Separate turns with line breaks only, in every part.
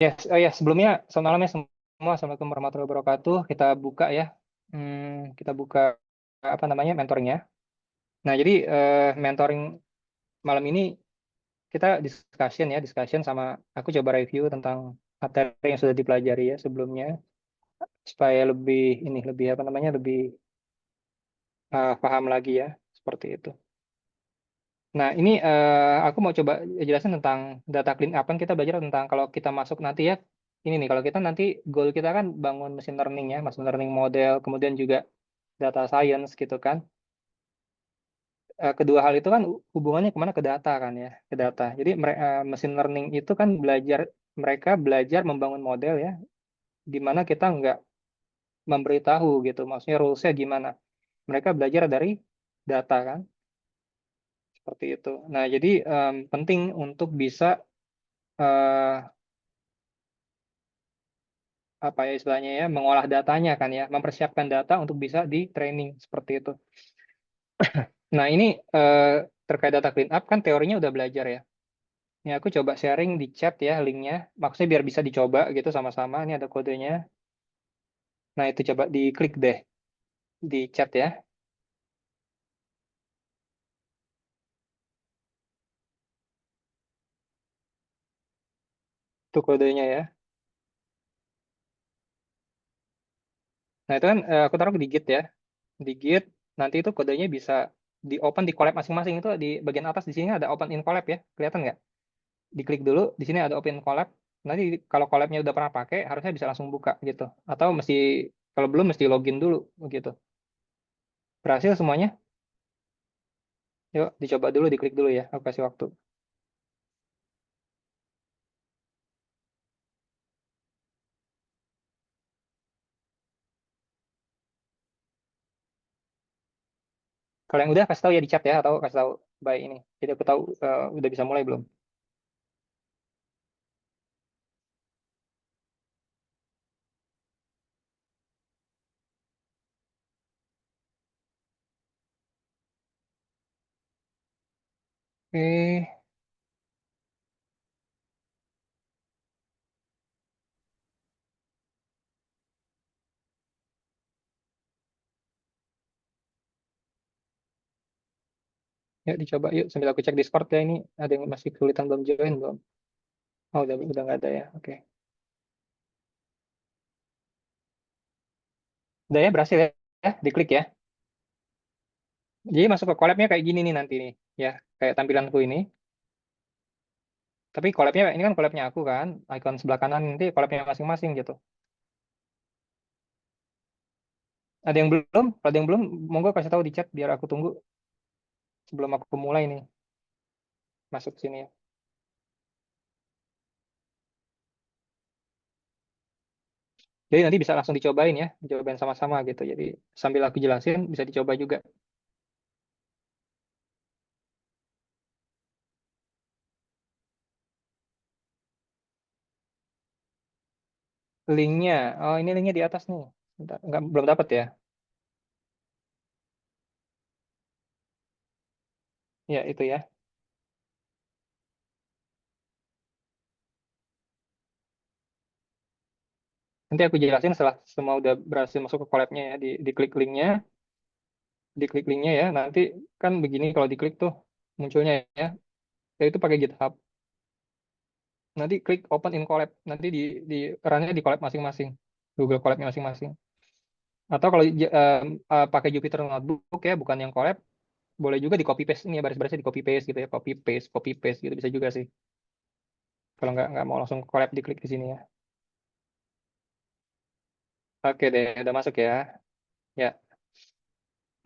Yes, oh ya sebelumnya selamat malam ya semua. Assalamualaikum warahmatullahi wabarakatuh. Kita buka ya. Kita buka apa namanya mentoringnya. Nah jadi mentoring malam ini kita discussion sama aku coba review tentang materi yang sudah dipelajari ya sebelumnya supaya lebih apa namanya lebih paham lagi ya seperti itu. Nah ini aku mau coba jelasin tentang data clean up kan kita belajar tentang kalau kita masuk nanti ya ini nih kalau kita nanti goal kita kan bangun machine learning ya machine learning model kemudian juga data science gitu kan. Kedua hal itu kan hubungannya kemana ke data kan ya ke data. Jadi machine learning itu kan mereka belajar membangun model ya di mana kita nggak memberitahu gitu maksudnya rulesnya gimana. Mereka belajar dari data kan seperti itu. Nah jadi penting untuk bisa eh, apa ya istilahnya ya mengolah datanya kan ya mempersiapkan data untuk bisa di training seperti itu. Nah ini eh, terkait data clean up kan teorinya udah belajar ya. Ini aku coba sharing di chat ya linknya. Maksudnya biar bisa dicoba gitu sama-sama. Ini ada kodenya. Nah itu coba diklik deh di chat ya. Itu kodenya ya. Nah itu kan aku taruh di Git ya. Di Git nanti itu kodenya bisa di open di collab masing-masing itu di bagian atas di sini ada open in collab ya. Kelihatan nggak? Diklik dulu. Di sini ada open collab. Nanti kalau collabnya udah pernah pakai harusnya bisa langsung buka gitu. Atau mesti kalau belum mesti login dulu begitu. Berhasil semuanya? Yuk dicoba dulu, diklik dulu ya. Aku kasih waktu. Kalau yang udah kasih tahu ya di chat ya atau kasih tahu by ini. Jadi aku tahu udah bisa mulai belum. Oke, yuk dicoba yuk sambil aku cek Discord ya ini ada yang masih kesulitan belum join belum. Oh udah nggak ada ya. Oke. Udah ya berhasil ya. Ya, diklik ya. Jadi masuk ke collab-nya kayak gini nih nanti nih. Ya, kayak tampilanku ini. Tapi collab-nya ini kan collab-nya aku kan. Icon sebelah kanan nanti collab-nya masing-masing gitu. Ada yang belum? Kalau ada yang belum, monggo kasih tahu di chat biar aku tunggu sebelum aku mulai nih masuk sini ya. Jadi nanti bisa langsung dicobain ya, dicobain sama-sama gitu. Jadi sambil aku jelasin bisa dicoba juga. Linknya, oh ini linknya di atas nih. Bentar, belum dapat ya? Ya itu ya. Nanti aku jelasin setelah semua udah berhasil masuk ke collab-nya ya. Diklik linknya ya. Nanti kan begini kalau diklik tuh munculnya ya. Ya itu pakai GitHub. Nanti klik open in collab. Nanti di runnya di collab masing-masing. Google Collab-nya masing-masing. Atau kalau pakai Jupyter Notebook ya, bukan yang collab, boleh juga di copy paste ini ya baris-barisnya di copy paste gitu ya, copy paste gitu bisa juga sih. Kalau nggak mau langsung collab diklik di sini ya. Oke deh, udah masuk ya. Ya.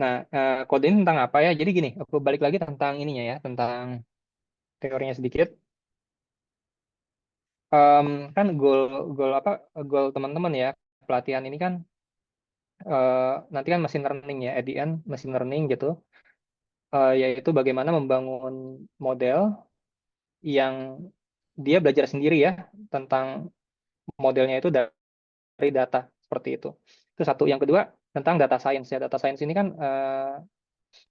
Nah, kode ini tentang apa ya? Jadi gini, aku balik lagi tentang ininya ya, tentang teorinya sedikit. Em, kan goal goal apa goal teman-teman ya pelatihan ini kan nanti kan machine learning ya, at the end machine learning gitu, yaitu bagaimana membangun model yang dia belajar sendiri ya tentang modelnya itu dari data seperti itu. Itu satu. Yang kedua tentang data science ya. Data science ini kan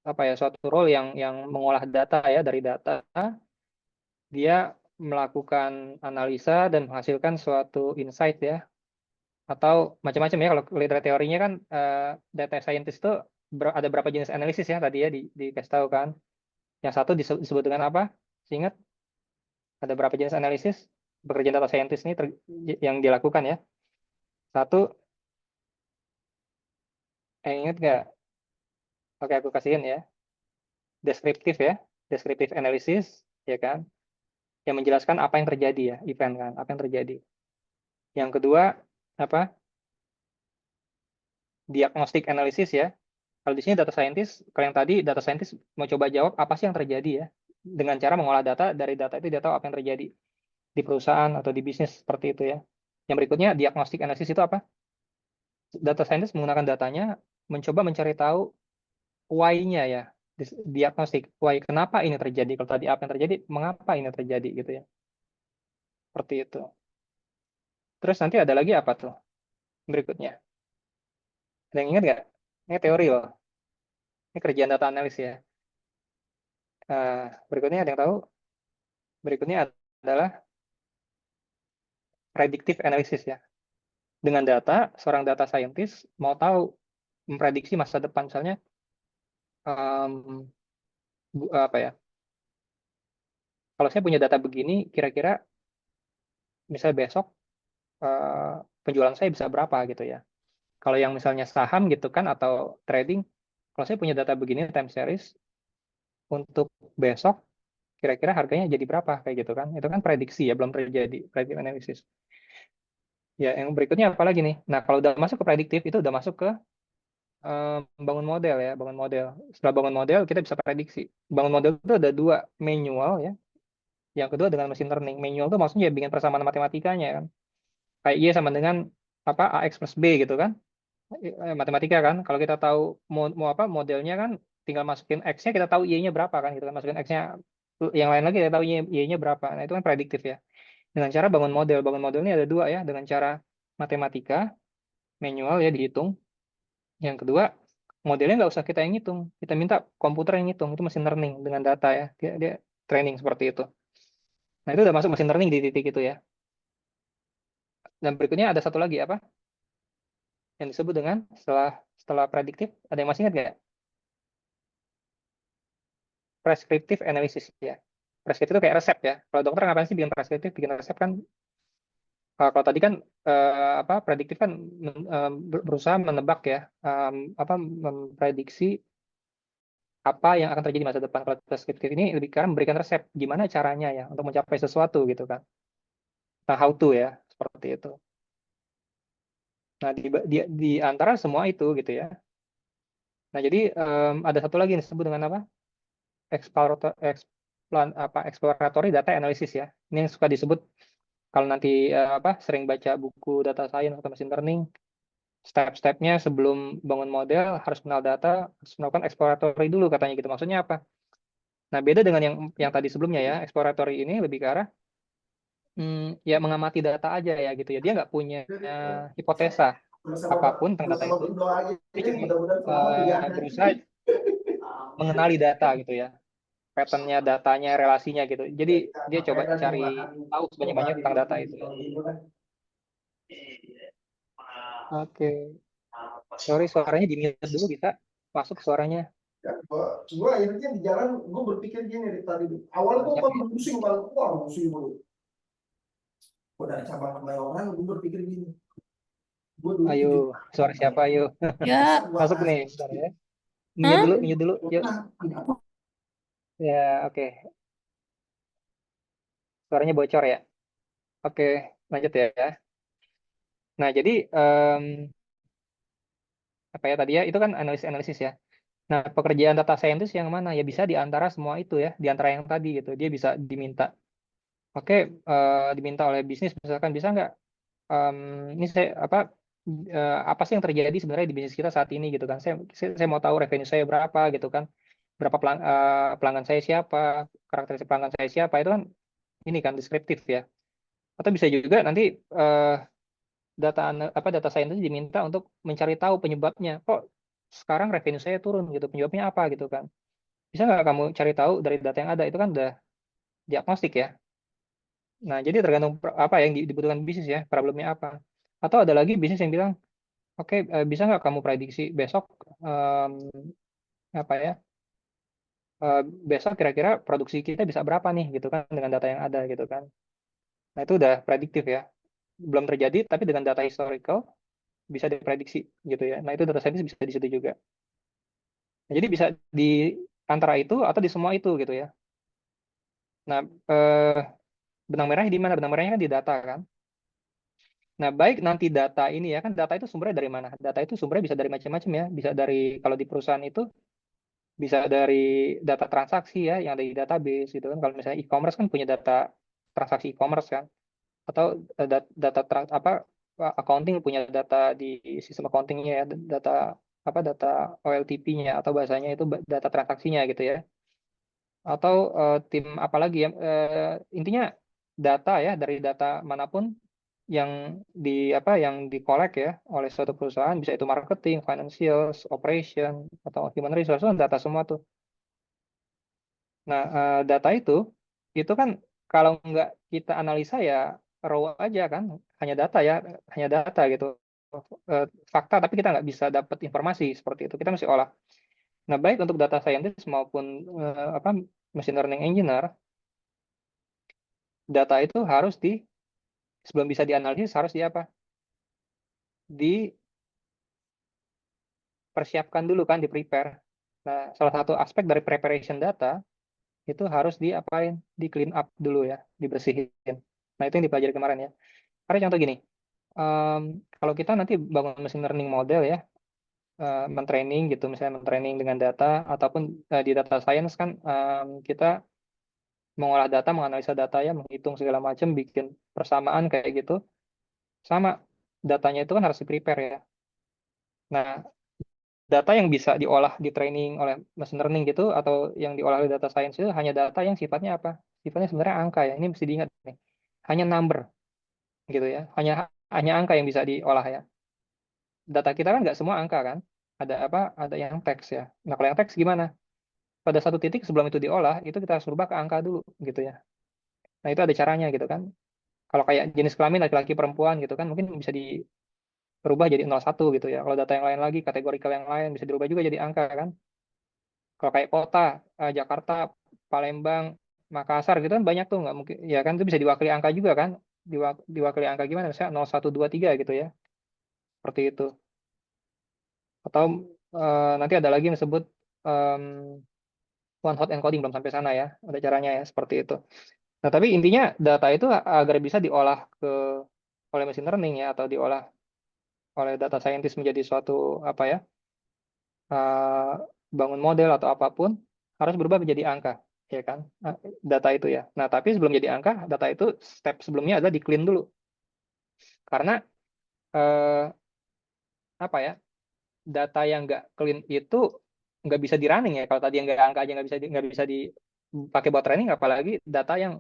apa ya suatu role yang mengolah data ya dari data dia melakukan analisa dan menghasilkan suatu insight ya, atau macam-macam ya. Kalau lihat teorinya kan data scientist itu ada berapa jenis analisis ya tadi ya dikasih tahu kan. Yang satu disebut dengan apa? Ingat ada berapa jenis analisis pekerjaan data scientist ini yang dilakukan ya? Satu, ingat nggak? Oke, aku kasihin ya. Deskriptif ya, deskriptif analisis ya kan, yang menjelaskan apa yang terjadi ya, event kan, apa yang terjadi. Yang kedua apa? Diagnostic analysis ya. Kalau di sini data scientist, kalau yang tadi data scientist mau coba jawab apa sih yang terjadi ya, dengan cara mengolah data, dari data itu dia tahu apa yang terjadi di perusahaan atau di bisnis seperti itu ya. Yang berikutnya diagnostic analysis itu apa? Data scientist menggunakan datanya mencoba mencari tahu why-nya ya, diagnostik why, kenapa ini terjadi, kalau tadi apa yang terjadi, mengapa ini terjadi gitu ya, seperti itu. Terus nanti ada lagi apa tuh berikutnya, ada yang ingat nggak? Ini teori loh, ini kerjaan data analis ya. Berikutnya ada yang tahu? Berikutnya adalah predictive analysis ya. Dengan data, seorang data scientist mau tahu memprediksi masa depan, misalnya um, apa ya, kalau saya punya data begini, kira-kira misalnya besok penjualan saya bisa berapa gitu ya. Kalau yang misalnya saham gitu kan atau trading, kalau saya punya data begini time series untuk besok kira-kira harganya jadi berapa kayak gitu kan. Itu kan prediksi ya, belum terjadi predictive analysis. Ya, yang berikutnya apa lagi nih? Nah, kalau udah masuk ke prediktif itu udah masuk ke bangun model ya, bangun model. Setelah bangun model kita bisa prediksi. Bangun model itu ada dua, manual ya. Yang kedua dengan machine learning. Manual itu maksudnya ya bikin persamaan matematikanya kan. Kayak Y sama dengan apa AX plus B gitu kan. Matematika kan, kalau kita tahu mau apa modelnya kan, tinggal masukin X-nya, kita tahu Y-nya berapa kan gitu kan, masukin X-nya yang lain lagi kita tahu Y-nya berapa. Nah itu kan prediktif ya, dengan cara bangun modelnya ada dua ya, dengan cara matematika manual ya dihitung. Yang kedua, modelnya nggak usah kita yang hitung, kita minta komputer yang hitung, itu machine learning dengan data ya, dia training seperti itu. Nah itu udah masuk machine learning di titik itu ya. Dan berikutnya ada satu lagi apa yang disebut dengan setelah setelah prediktif, ada yang masih ingat nggak? Prescriptive analysis ya. Prescriptive itu kayak resep ya. Kalau dokter ngapain sih bikin prescriptive, bikin resep kan? Kalau tadi kan apa prediktif kan berusaha menebak ya, apa memprediksi apa yang akan terjadi di masa depan. Kalau preskriptif ini lebih kan memberikan resep gimana caranya ya untuk mencapai sesuatu gitu kan. Nah, how to ya, seperti itu. Nah, di antara semua itu gitu ya. Nah, jadi ada satu lagi yang disebut dengan apa? Explorator, exploratory data analysis ya. Ini yang suka disebut kalau nanti apa sering baca buku data science atau machine learning, step-stepnya sebelum bangun model harus kenal data, harus melakukan exploratory dulu katanya gitu. Maksudnya apa? Nah, beda dengan yang tadi sebelumnya ya, exploratory ini lebih ke arah ya mengamati data aja ya gitu ya. Dia nggak punya hipotesa apapun tentang data itu. Dia cuma berusaha mengenali data gitu ya, patternnya, datanya, relasinya gitu. Jadi dia coba cari tahu sebanyak-banyak tentang data itu ya. Oke. Sorry, suaranya di mute dulu bisa masuk suaranya.
Ya, gue akhirnya di jalan gue berpikir gini dari tadi. Awalnya gue
Banyak ya.
pusing banget, wah pusing banget. Gue dari cabang ke orang, gue berpikir gini. Gue dulu
Ayo,
tujuh
suara siapa ayo?
Ya,
Masuk nih, bentar ya. Mute
hah?
dulu, mute dulu. Yuk.
nah,
Ya, oke. Suaranya bocor ya. Oke, lanjut ya. Nah, jadi apa ya tadi ya? Itu kan analisis-analisis ya. Nah, pekerjaan data scientist yang mana? Ya bisa di antara semua itu ya, di antara yang tadi gitu. Dia bisa diminta. Oke, diminta oleh bisnis misalkan, bisa nggak ini saya apa sih yang terjadi sebenarnya di bisnis kita saat ini gitu kan? Saya mau tahu revenue saya berapa gitu kan? Berapa pelanggan saya siapa? Karakteristik pelanggan saya siapa? Itu kan ini kan deskriptif ya. Atau bisa juga nanti data scientist diminta untuk mencari tahu penyebabnya. Kok sekarang revenue saya turun gitu? Penyebabnya apa gitu kan? Bisa nggak kamu cari tahu dari data yang ada? Itu kan udah diagnostik ya. Nah, jadi tergantung apa yang dibutuhkan bisnis ya, problemnya apa. Atau ada lagi bisnis yang bilang, oke, bisa nggak kamu prediksi besok em, apa ya, besok kira-kira produksi kita bisa berapa nih gitu kan dengan data yang ada gitu kan. Nah, itu udah prediktif ya. Belum terjadi, tapi dengan data historical bisa diprediksi gitu ya. Nah, itu data scientist bisa di situ juga. Nah, jadi bisa di antara itu atau di semua itu gitu ya. Nah, benang merahnya di mana? Benang merahnya kan di data kan. Nah, baik nanti data ini ya kan data itu sumbernya dari mana? Data itu sumbernya bisa dari macam-macam ya. Bisa dari kalau di perusahaan itu bisa dari data transaksi ya yang ada di database gitu kan. Kalau misalnya e-commerce kan punya data transaksi e-commerce kan. Atau data apa accounting punya data di sistem accountingnya ya, data apa data OLTP-nya atau bahasanya itu data transaksinya gitu ya. Atau tim apa lagi ya, intinya data ya dari data manapun yang di apa yang dikolek ya oleh suatu perusahaan, bisa itu marketing, financial, operation atau human resource, itu kan data semua tuh. Nah, data itu kan kalau nggak kita analisa ya raw aja kan, hanya data ya, hanya data gitu. Eh, Fakta tapi kita nggak bisa dapat informasi seperti itu, kita mesti olah. Nah, baik untuk data scientist maupun apa machine learning engineer, data itu harus sebelum bisa dianalisis harus di apa? Dipersiapkan dulu kan, di prepare. Nah, salah satu aspek dari preparation data itu harus diapain? Di clean up dulu ya, dibersihin. Nah, itu yang dipelajari kemarin ya. Karena contoh gini, em, kalau kita nanti bangun machine learning model ya, mentraining gitu, misalnya mentraining dengan data, ataupun di data science kan kita mengolah data, menganalisa data ya, menghitung segala macam, bikin persamaan kayak gitu, sama datanya itu kan harus di prepare ya. Nah, data yang bisa diolah di training oleh machine learning gitu atau yang diolah oleh data science itu hanya data yang sifatnya apa? Sifatnya sebenarnya angka ya. Ini mesti diingat nih. Hanya number gitu ya. Hanya hanya angka yang bisa diolah ya. Data kita kan nggak semua angka kan. Ada apa? Ada yang teks ya. Nah, kalau yang teks gimana? Pada satu titik sebelum itu diolah, itu kita harus rubah ke angka dulu gitu ya. Nah, itu ada caranya gitu kan. Kalau kayak jenis kelamin laki-laki perempuan gitu kan mungkin bisa dirubah jadi 01 gitu ya. Kalau data yang lain lagi, kategorikal yang lain bisa dirubah juga jadi angka kan. Kalau kayak kota, Jakarta, Palembang, Makassar gitu kan banyak tuh, nggak mungkin ya kan, itu bisa diwakili angka juga kan. Diwakili angka gimana, misalnya 0123 gitu ya, seperti itu. Atau nanti ada lagi yang disebut em, one hot encoding, belum sampai sana ya, ada caranya ya seperti itu. Nah, tapi intinya data itu agar bisa diolah oleh machine learning ya, atau diolah oleh data scientist menjadi suatu apa ya, eh, bangun model atau apapun, harus berubah menjadi angka, ya kan? Data itu ya. Nah, tapi sebelum jadi angka, data itu step sebelumnya adalah di clean dulu, karena eh, apa ya, data yang nggak clean itu nggak bisa di running ya. Kalau tadi yang nggak angka aja nggak bisa dipakai buat training, apalagi data yang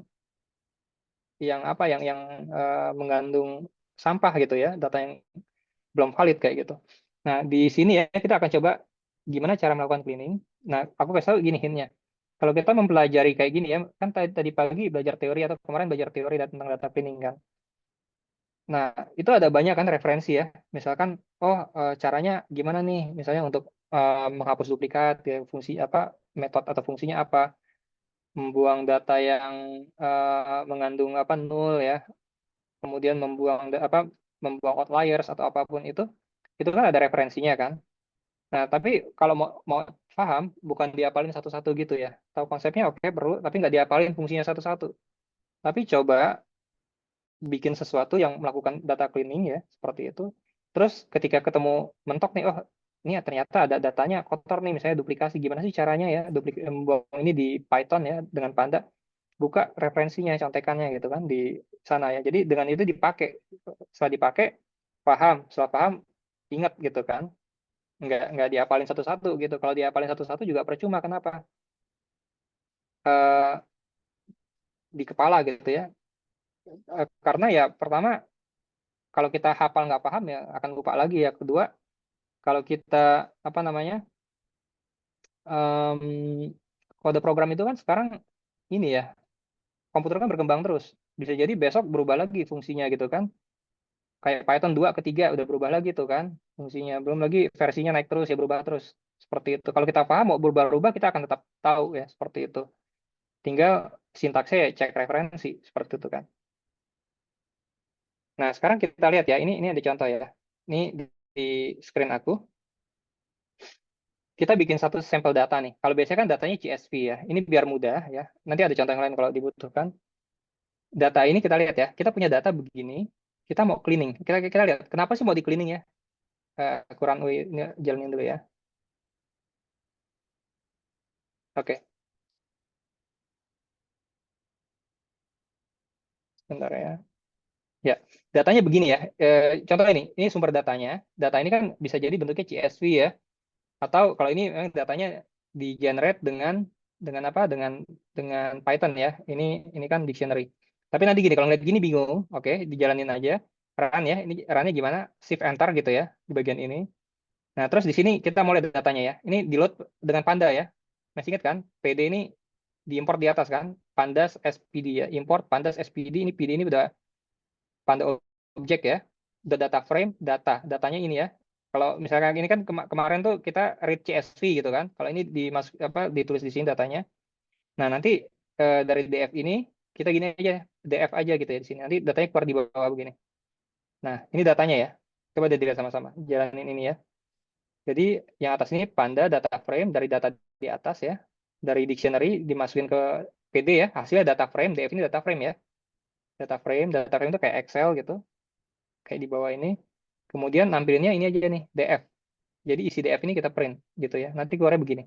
apa mengandung sampah gitu ya, data yang belum valid kayak gitu. Nah, di sini ya kita akan coba gimana cara melakukan cleaning. Nah, aku kasih tahu gini hintnya. Kalau kita mempelajari kayak gini ya, kan tadi pagi belajar teori atau kemarin belajar teori tentang data cleaning kan. Nah, itu ada banyak kan referensi ya. Misalkan, oh caranya gimana nih? Misalnya untuk menghapus duplikat, ya, fungsi apa, metode atau fungsinya apa, membuang data yang mengandung apa nol ya, kemudian membuang outliers atau apapun itu kan ada referensinya kan. Nah, tapi kalau mau mau paham, bukan diapalin satu-satu gitu ya. Tahu konsepnya oke perlu, tapi nggak diapalin fungsinya satu-satu. Tapi coba bikin sesuatu yang melakukan data cleaning ya, seperti itu. Terus ketika ketemu mentok nih, oh ini ya ternyata ada datanya kotor nih, misalnya duplikasi. Gimana sih caranya ya, membuang ini di Python ya, dengan Panda. Buka referensinya, contekannya gitu kan di sana ya. Jadi dengan itu dipakai. Setelah dipakai, paham. Setelah paham, ingat gitu kan. Nggak diapalin satu-satu gitu. Kalau diapalin satu-satu juga percuma. Kenapa? Eh, di kepala gitu ya. Karena ya pertama, kalau kita hafal nggak paham ya akan lupa lagi ya. Kedua, kalau kita apa namanya, em, kode program itu kan sekarang ini ya, komputer kan berkembang terus. Bisa jadi besok berubah lagi fungsinya gitu kan. Kayak Python 2 ke 3 udah berubah lagi tuh kan fungsinya. Belum lagi versinya naik terus ya berubah terus. Seperti itu. Kalau kita paham mau berubah-ubah kita akan tetap tahu ya seperti itu. Tinggal sintaksnya ya cek referensi seperti itu kan. Nah, sekarang kita lihat ya. Ini ada contoh ya. Ini di screen aku. Kita bikin satu sampel data nih. Kalau biasanya kan datanya CSV ya. Ini biar mudah ya. Nanti ada contoh yang lain kalau dibutuhkan. Data ini kita lihat ya. Kita punya data begini. Kita mau cleaning. Kita lihat. Kenapa sih mau di cleaning ya? Kurang ini jalanin dulu ya. Oke, sebentar ya. Ya, datanya begini ya. Contoh ini sumber datanya. Data ini kan bisa jadi bentuknya CSV ya. Atau kalau ini memang datanya di generate dengan apa? Dengan Python ya. Ini kan dictionary. Tapi nanti gini, kalau ngeliat gini bingung, oke, dijalanin aja. Run ya. Ini runnya gimana? Shift enter gitu ya di bagian ini. Nah, terus di sini kita mau lihat datanya ya. Ini di load dengan Panda ya. Masih ingat kan? PD ini diimport di atas kan? Pandas SPD ya. Import Pandas SPD ini PD ini udah Panda objek ya. Udah data frame, datanya ini ya. Kalau misalkan ini kan kemarin tuh kita read CSV gitu kan. Kalau ini dimasuk apa ditulis di sini datanya. Nah, nanti dari DF ini kita gini aja, DF aja gitu ya di sini. Nanti datanya keluar di bawah begini. Nah, ini datanya ya. Coba dilihat sama-sama. Jalanin ini ya. Jadi yang atas ini Panda data frame dari data di atas ya. Dari dictionary dimasukin ke PD ya. Hasilnya data frame, DF ini data frame ya. Data frame itu kayak Excel gitu. Kayak di bawah ini. Kemudian nampilinnya ini aja nih, DF. Jadi isi DF ini kita print gitu ya. Nanti keluarnya begini.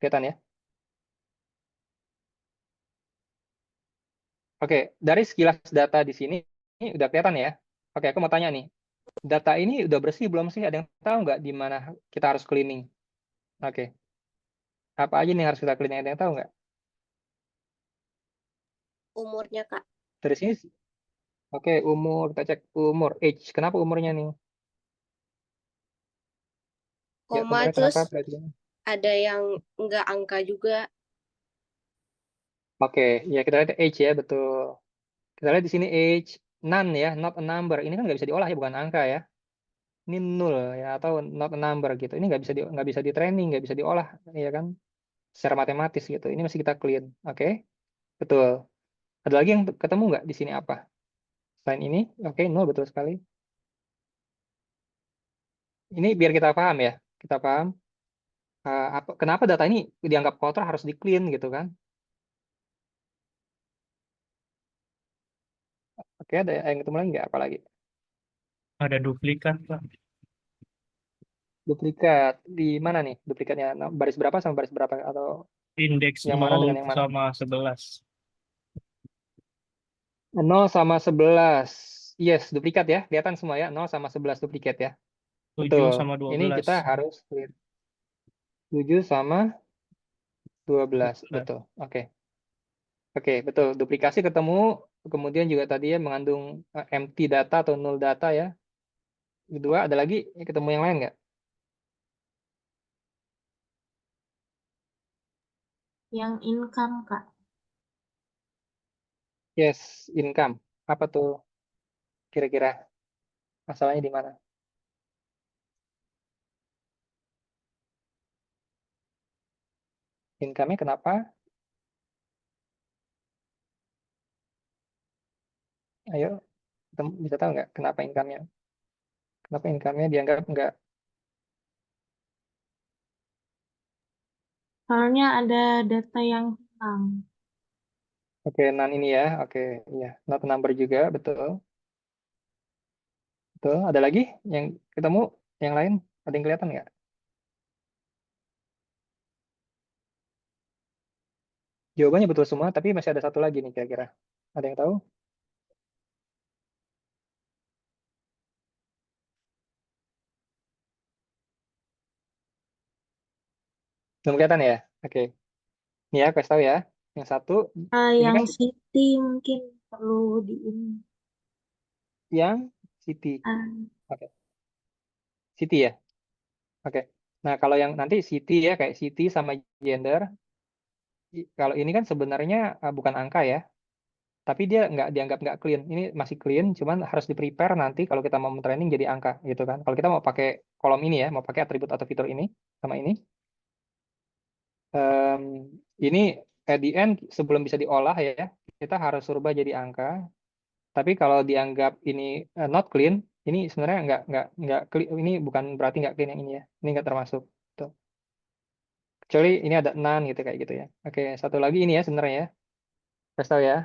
Kelihatan ya. Oke, dari sekilas data di sini ini udah kelihatan ya. Oke, aku mau tanya nih. Data ini udah bersih belum sih? Ada yang tahu nggak di mana kita harus cleaning? Oke. Apa aja nih yang harus kita cleaning? Ada yang tahu nggak?
Umurnya, Kak.
Dari sini, oke, umur. Kita cek umur. Age. Kenapa umurnya nih? Ya,
Koma,
umurnya
terus
kenapa? Perhatikan.
ada yang nggak angka juga.
Oke, ya kita lihat age ya, betul. Kita lihat di sini age. None ya, not a number. Ini kan nggak bisa diolah ya, bukan angka ya. Ini nol ya atau not a number gitu. Ini nggak bisa di training, nggak bisa diolah, ya kan? Secara matematis gitu. Ini masih kita clean, oke? Betul. Ada lagi yang ketemu nggak di sini apa? Selain ini, oke, nol betul sekali. Ini biar kita paham ya, kita paham kenapa data ini dianggap kotor harus di clean gitu kan? Oke, ada yang ketemu lagi nggak? Apa lagi?
Ada duplikat, Pak.
Duplikat di mana nih? Duplikatnya baris berapa sama baris berapa atau
Indeks
yang mana
0
dengan yang mana?
sama 11.
0 sama 11. Yes, duplikat ya. Kelihatan semua ya. 0 sama 11 duplikat ya.
7
Betul.
sama
Ini
12.
kita harus 7 sama 12.
12.
Betul. Oke. Oke, betul. Duplikasi ketemu. Kemudian juga tadi ya mengandung empty data atau null data ya. Kedua, ada lagi ketemu yang lain nggak?
Yang income, Kak.
Yes, income. Apa tuh kira-kira masalahnya di mana? Income-nya kenapa? Ayo, bisa tahu nggak kenapa income-nya? Kenapa income-nya dianggap nggak?
Soalnya ada data yang hilang.
Oke, non ini ya. Oke, iya. Not number juga, betul. Betul. Ada lagi yang ketemu? Yang lain? Ada yang kelihatan nggak? Jawabannya betul semua, tapi masih ada satu lagi nih kira-kira. Ada yang tahu? Belum kelihatan ya? Oke. Ini ya, kasih tahu ya. Yang satu, ini
Yang
kan
city mungkin perlu di ini.
yang city.
Ah,
Oke, city ya. Oke. Nah, kalau yang nanti city ya, kayak city sama gender, kalau ini kan sebenarnya bukan angka ya, tapi dia nggak dianggap nggak clean. Ini masih clean, cuman harus di prepare nanti kalau kita mau training jadi angka gitu kan. Kalau kita mau pakai kolom ini ya, mau pakai atribut atau fitur ini sama em, ini at the end sebelum bisa diolah ya, kita harus rubah jadi angka. Tapi kalau dianggap ini not clean, ini sebenarnya nggak clean. Ini bukan berarti nggak clean yang ini ya. Ini nggak termasuk. Tuh. Kecuali ini ada none gitu kayak gitu ya. Oke, satu lagi ini ya sebenarnya ya. Kasih tahu ya.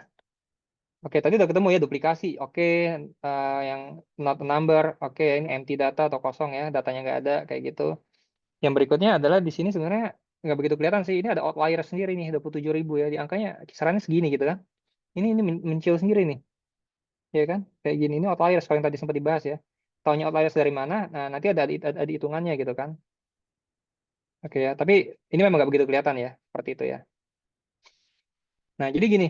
Oke, tadi udah ketemu ya duplikasi. Oke, yang not a number. Oke, ini empty data atau kosong ya, datanya nggak ada kayak gitu. Yang berikutnya adalah di sini sebenarnya nggak begitu kelihatan sih. Ini ada outlier sendiri nih, 27.000 ya. Di angkanya kisarannya segini gitu kan. Ini mencil sendiri nih, ya kan? Kayak gini. Ini outliers kalau yang tadi sempat dibahas ya. Taunya outliers dari mana? Nah, nanti ada hitungannya gitu kan. Oke ya, tapi ini memang nggak begitu kelihatan ya, seperti itu ya. Nah, jadi gini.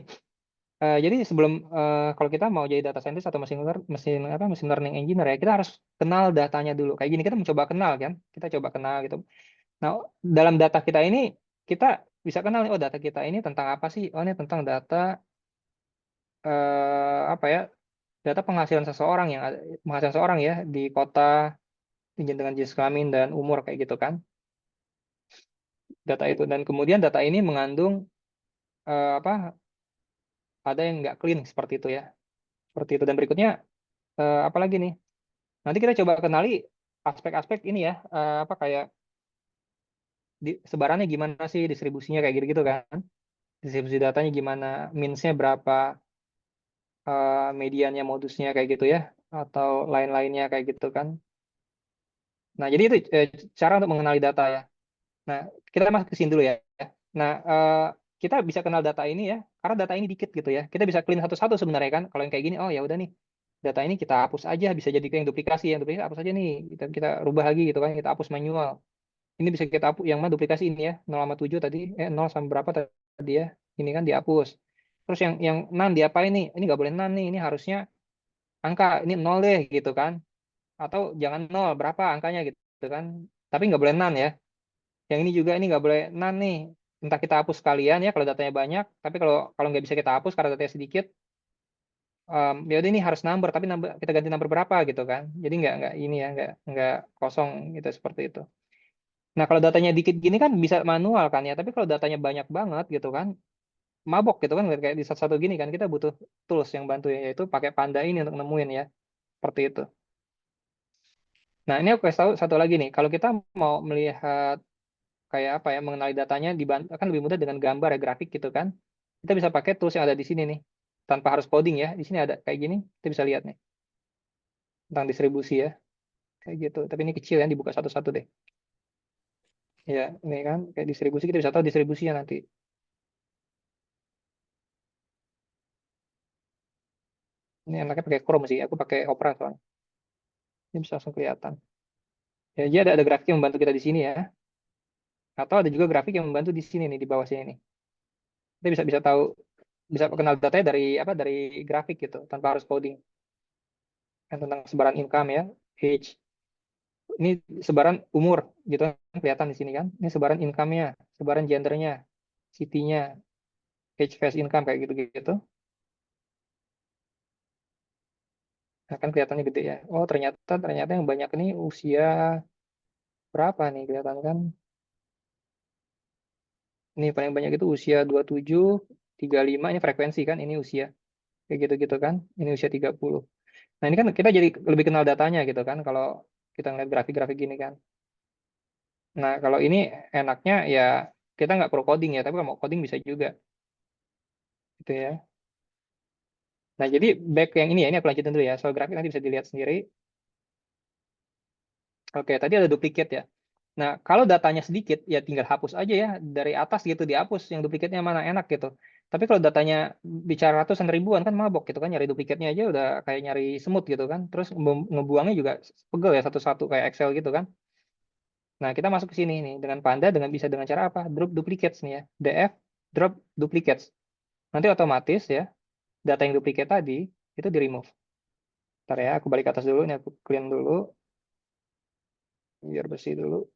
Jadi sebelum kalau kita mau jadi data scientist atau mesin learning engineer ya, kita harus kenal datanya dulu. Kayak gini kita mencoba kenal kan, kita coba kenal gitu. Nah, dalam data kita ini kita bisa kenal nih, oh data kita ini tentang apa sih? Oh ini tentang data apa ya? Data penghasilan seseorang penghasilan seseorang ya di kota dengan jenis kelamin dan umur kayak gitu kan. Data itu dan kemudian data ini mengandung apa? Ada yang nggak clean seperti itu ya. Seperti itu dan berikutnya apa lagi nih? Nanti kita coba kenali aspek-aspek ini ya, apa kayak sebarannya gimana sih, distribusinya kayak gitu-gitu kan. Distribusi datanya gimana, means-nya berapa, mediannya, modusnya kayak gitu ya, atau lain-lainnya kayak gitu kan. Nah, jadi itu cara untuk mengenali data ya. Nah, kita masuk ke sini dulu ya. Nah, kita bisa kenal data ini ya, karena data ini dikit gitu ya. Kita bisa clean satu-satu sebenarnya kan. Kalau yang kayak gini, oh ya udah nih, data ini kita hapus aja, bisa jadi yang duplikasi hapus aja nih, kita rubah lagi gitu kan, kita hapus manual. Ini bisa kita hapus yang mana duplikasi ini ya 0 sama 7 tadi 0 sama berapa tadi ya ini kan dihapus. Terus yang nan diapain nih, ini nggak boleh nan nih, ini harusnya angka ini 0 deh gitu kan, atau jangan 0 berapa angkanya gitu kan, tapi nggak boleh nan ya. Yang ini juga ini nggak boleh nan nih, entah kita hapus sekalian ya kalau datanya banyak, tapi kalau kalau nggak bisa kita hapus karena datanya sedikit, ya udah ini harus number tapi kita ganti number berapa gitu kan, jadi nggak ini ya nggak kosong gitu seperti itu. Nah, kalau datanya dikit gini kan bisa manual kan ya, tapi kalau datanya banyak banget gitu kan, mabok gitu kan, kayak di satu-satu gini kan, kita butuh tools yang bantu ya, yaitu pakai Panda ini untuk nemuin ya, seperti itu. Nah, ini aku kasih tahu satu lagi nih, kalau kita mau melihat kayak apa ya, mengenali datanya kan lebih mudah dengan gambar ya, grafik gitu kan, kita bisa pakai tools yang ada di sini nih, tanpa harus coding ya, di sini ada kayak gini, kita bisa lihat nih, tentang distribusi ya, kayak gitu, tapi ini kecil ya, dibuka satu-satu deh. Ya, ini kan kayak distribusi, kita bisa tahu distribusinya nanti. Ini enaknya pakai Chrome sih, aku pakai Opera soalnya. Ini bisa langsung kelihatan. Ya, jadi ada grafik yang membantu kita di sini ya. Atau ada juga grafik yang membantu di sini nih, di bawah sini nih. Kita bisa bisa tahu, bisa kenal datanya dari apa, dari grafik gitu, tanpa harus coding. Kan tentang sebaran income ya, age. Ini sebaran umur gitu kan, kelihatan di sini kan. Ini sebaran income-nya, sebaran gendernya, city-nya, age face income kayak gitu-gitu. Nah, kan kelihatannya gede ya. Oh, ternyata yang banyak ini usia berapa nih kelihatan kan? Ini paling banyak itu usia 27, 35, ini frekuensi kan, ini usia. Kayak gitu-gitu kan, ini usia 30. Nah ini kan kita jadi lebih kenal datanya gitu kan, kalau kita ngeliat grafik-grafik gini kan. Nah kalau ini enaknya ya kita nggak perlu coding ya, tapi kalau mau coding bisa juga. Gitu ya. Nah jadi back yang ini aku lanjutin dulu ya, soal grafik nanti bisa dilihat sendiri. Oke, tadi ada duplicate ya. Nah, kalau datanya sedikit, ya tinggal hapus aja ya. Dari atas gitu dihapus, yang duplikatnya mana enak gitu. Tapi kalau datanya bicara ratusan ribuan kan mabok gitu kan. Nyari duplikatnya aja udah kayak nyari semut gitu kan. Terus ngebuangnya juga pegel ya satu-satu kayak Excel gitu kan. Nah, kita masuk ke sini nih. Dengan Panda, bisa dengan cara apa? Drop duplicates nih ya. DF, drop duplicates. Nanti otomatis ya, data yang duplikat tadi, itu di-remove. Ntar ya, aku balik ke atas dulu. Ini aku clean dulu. Biar bersih dulu.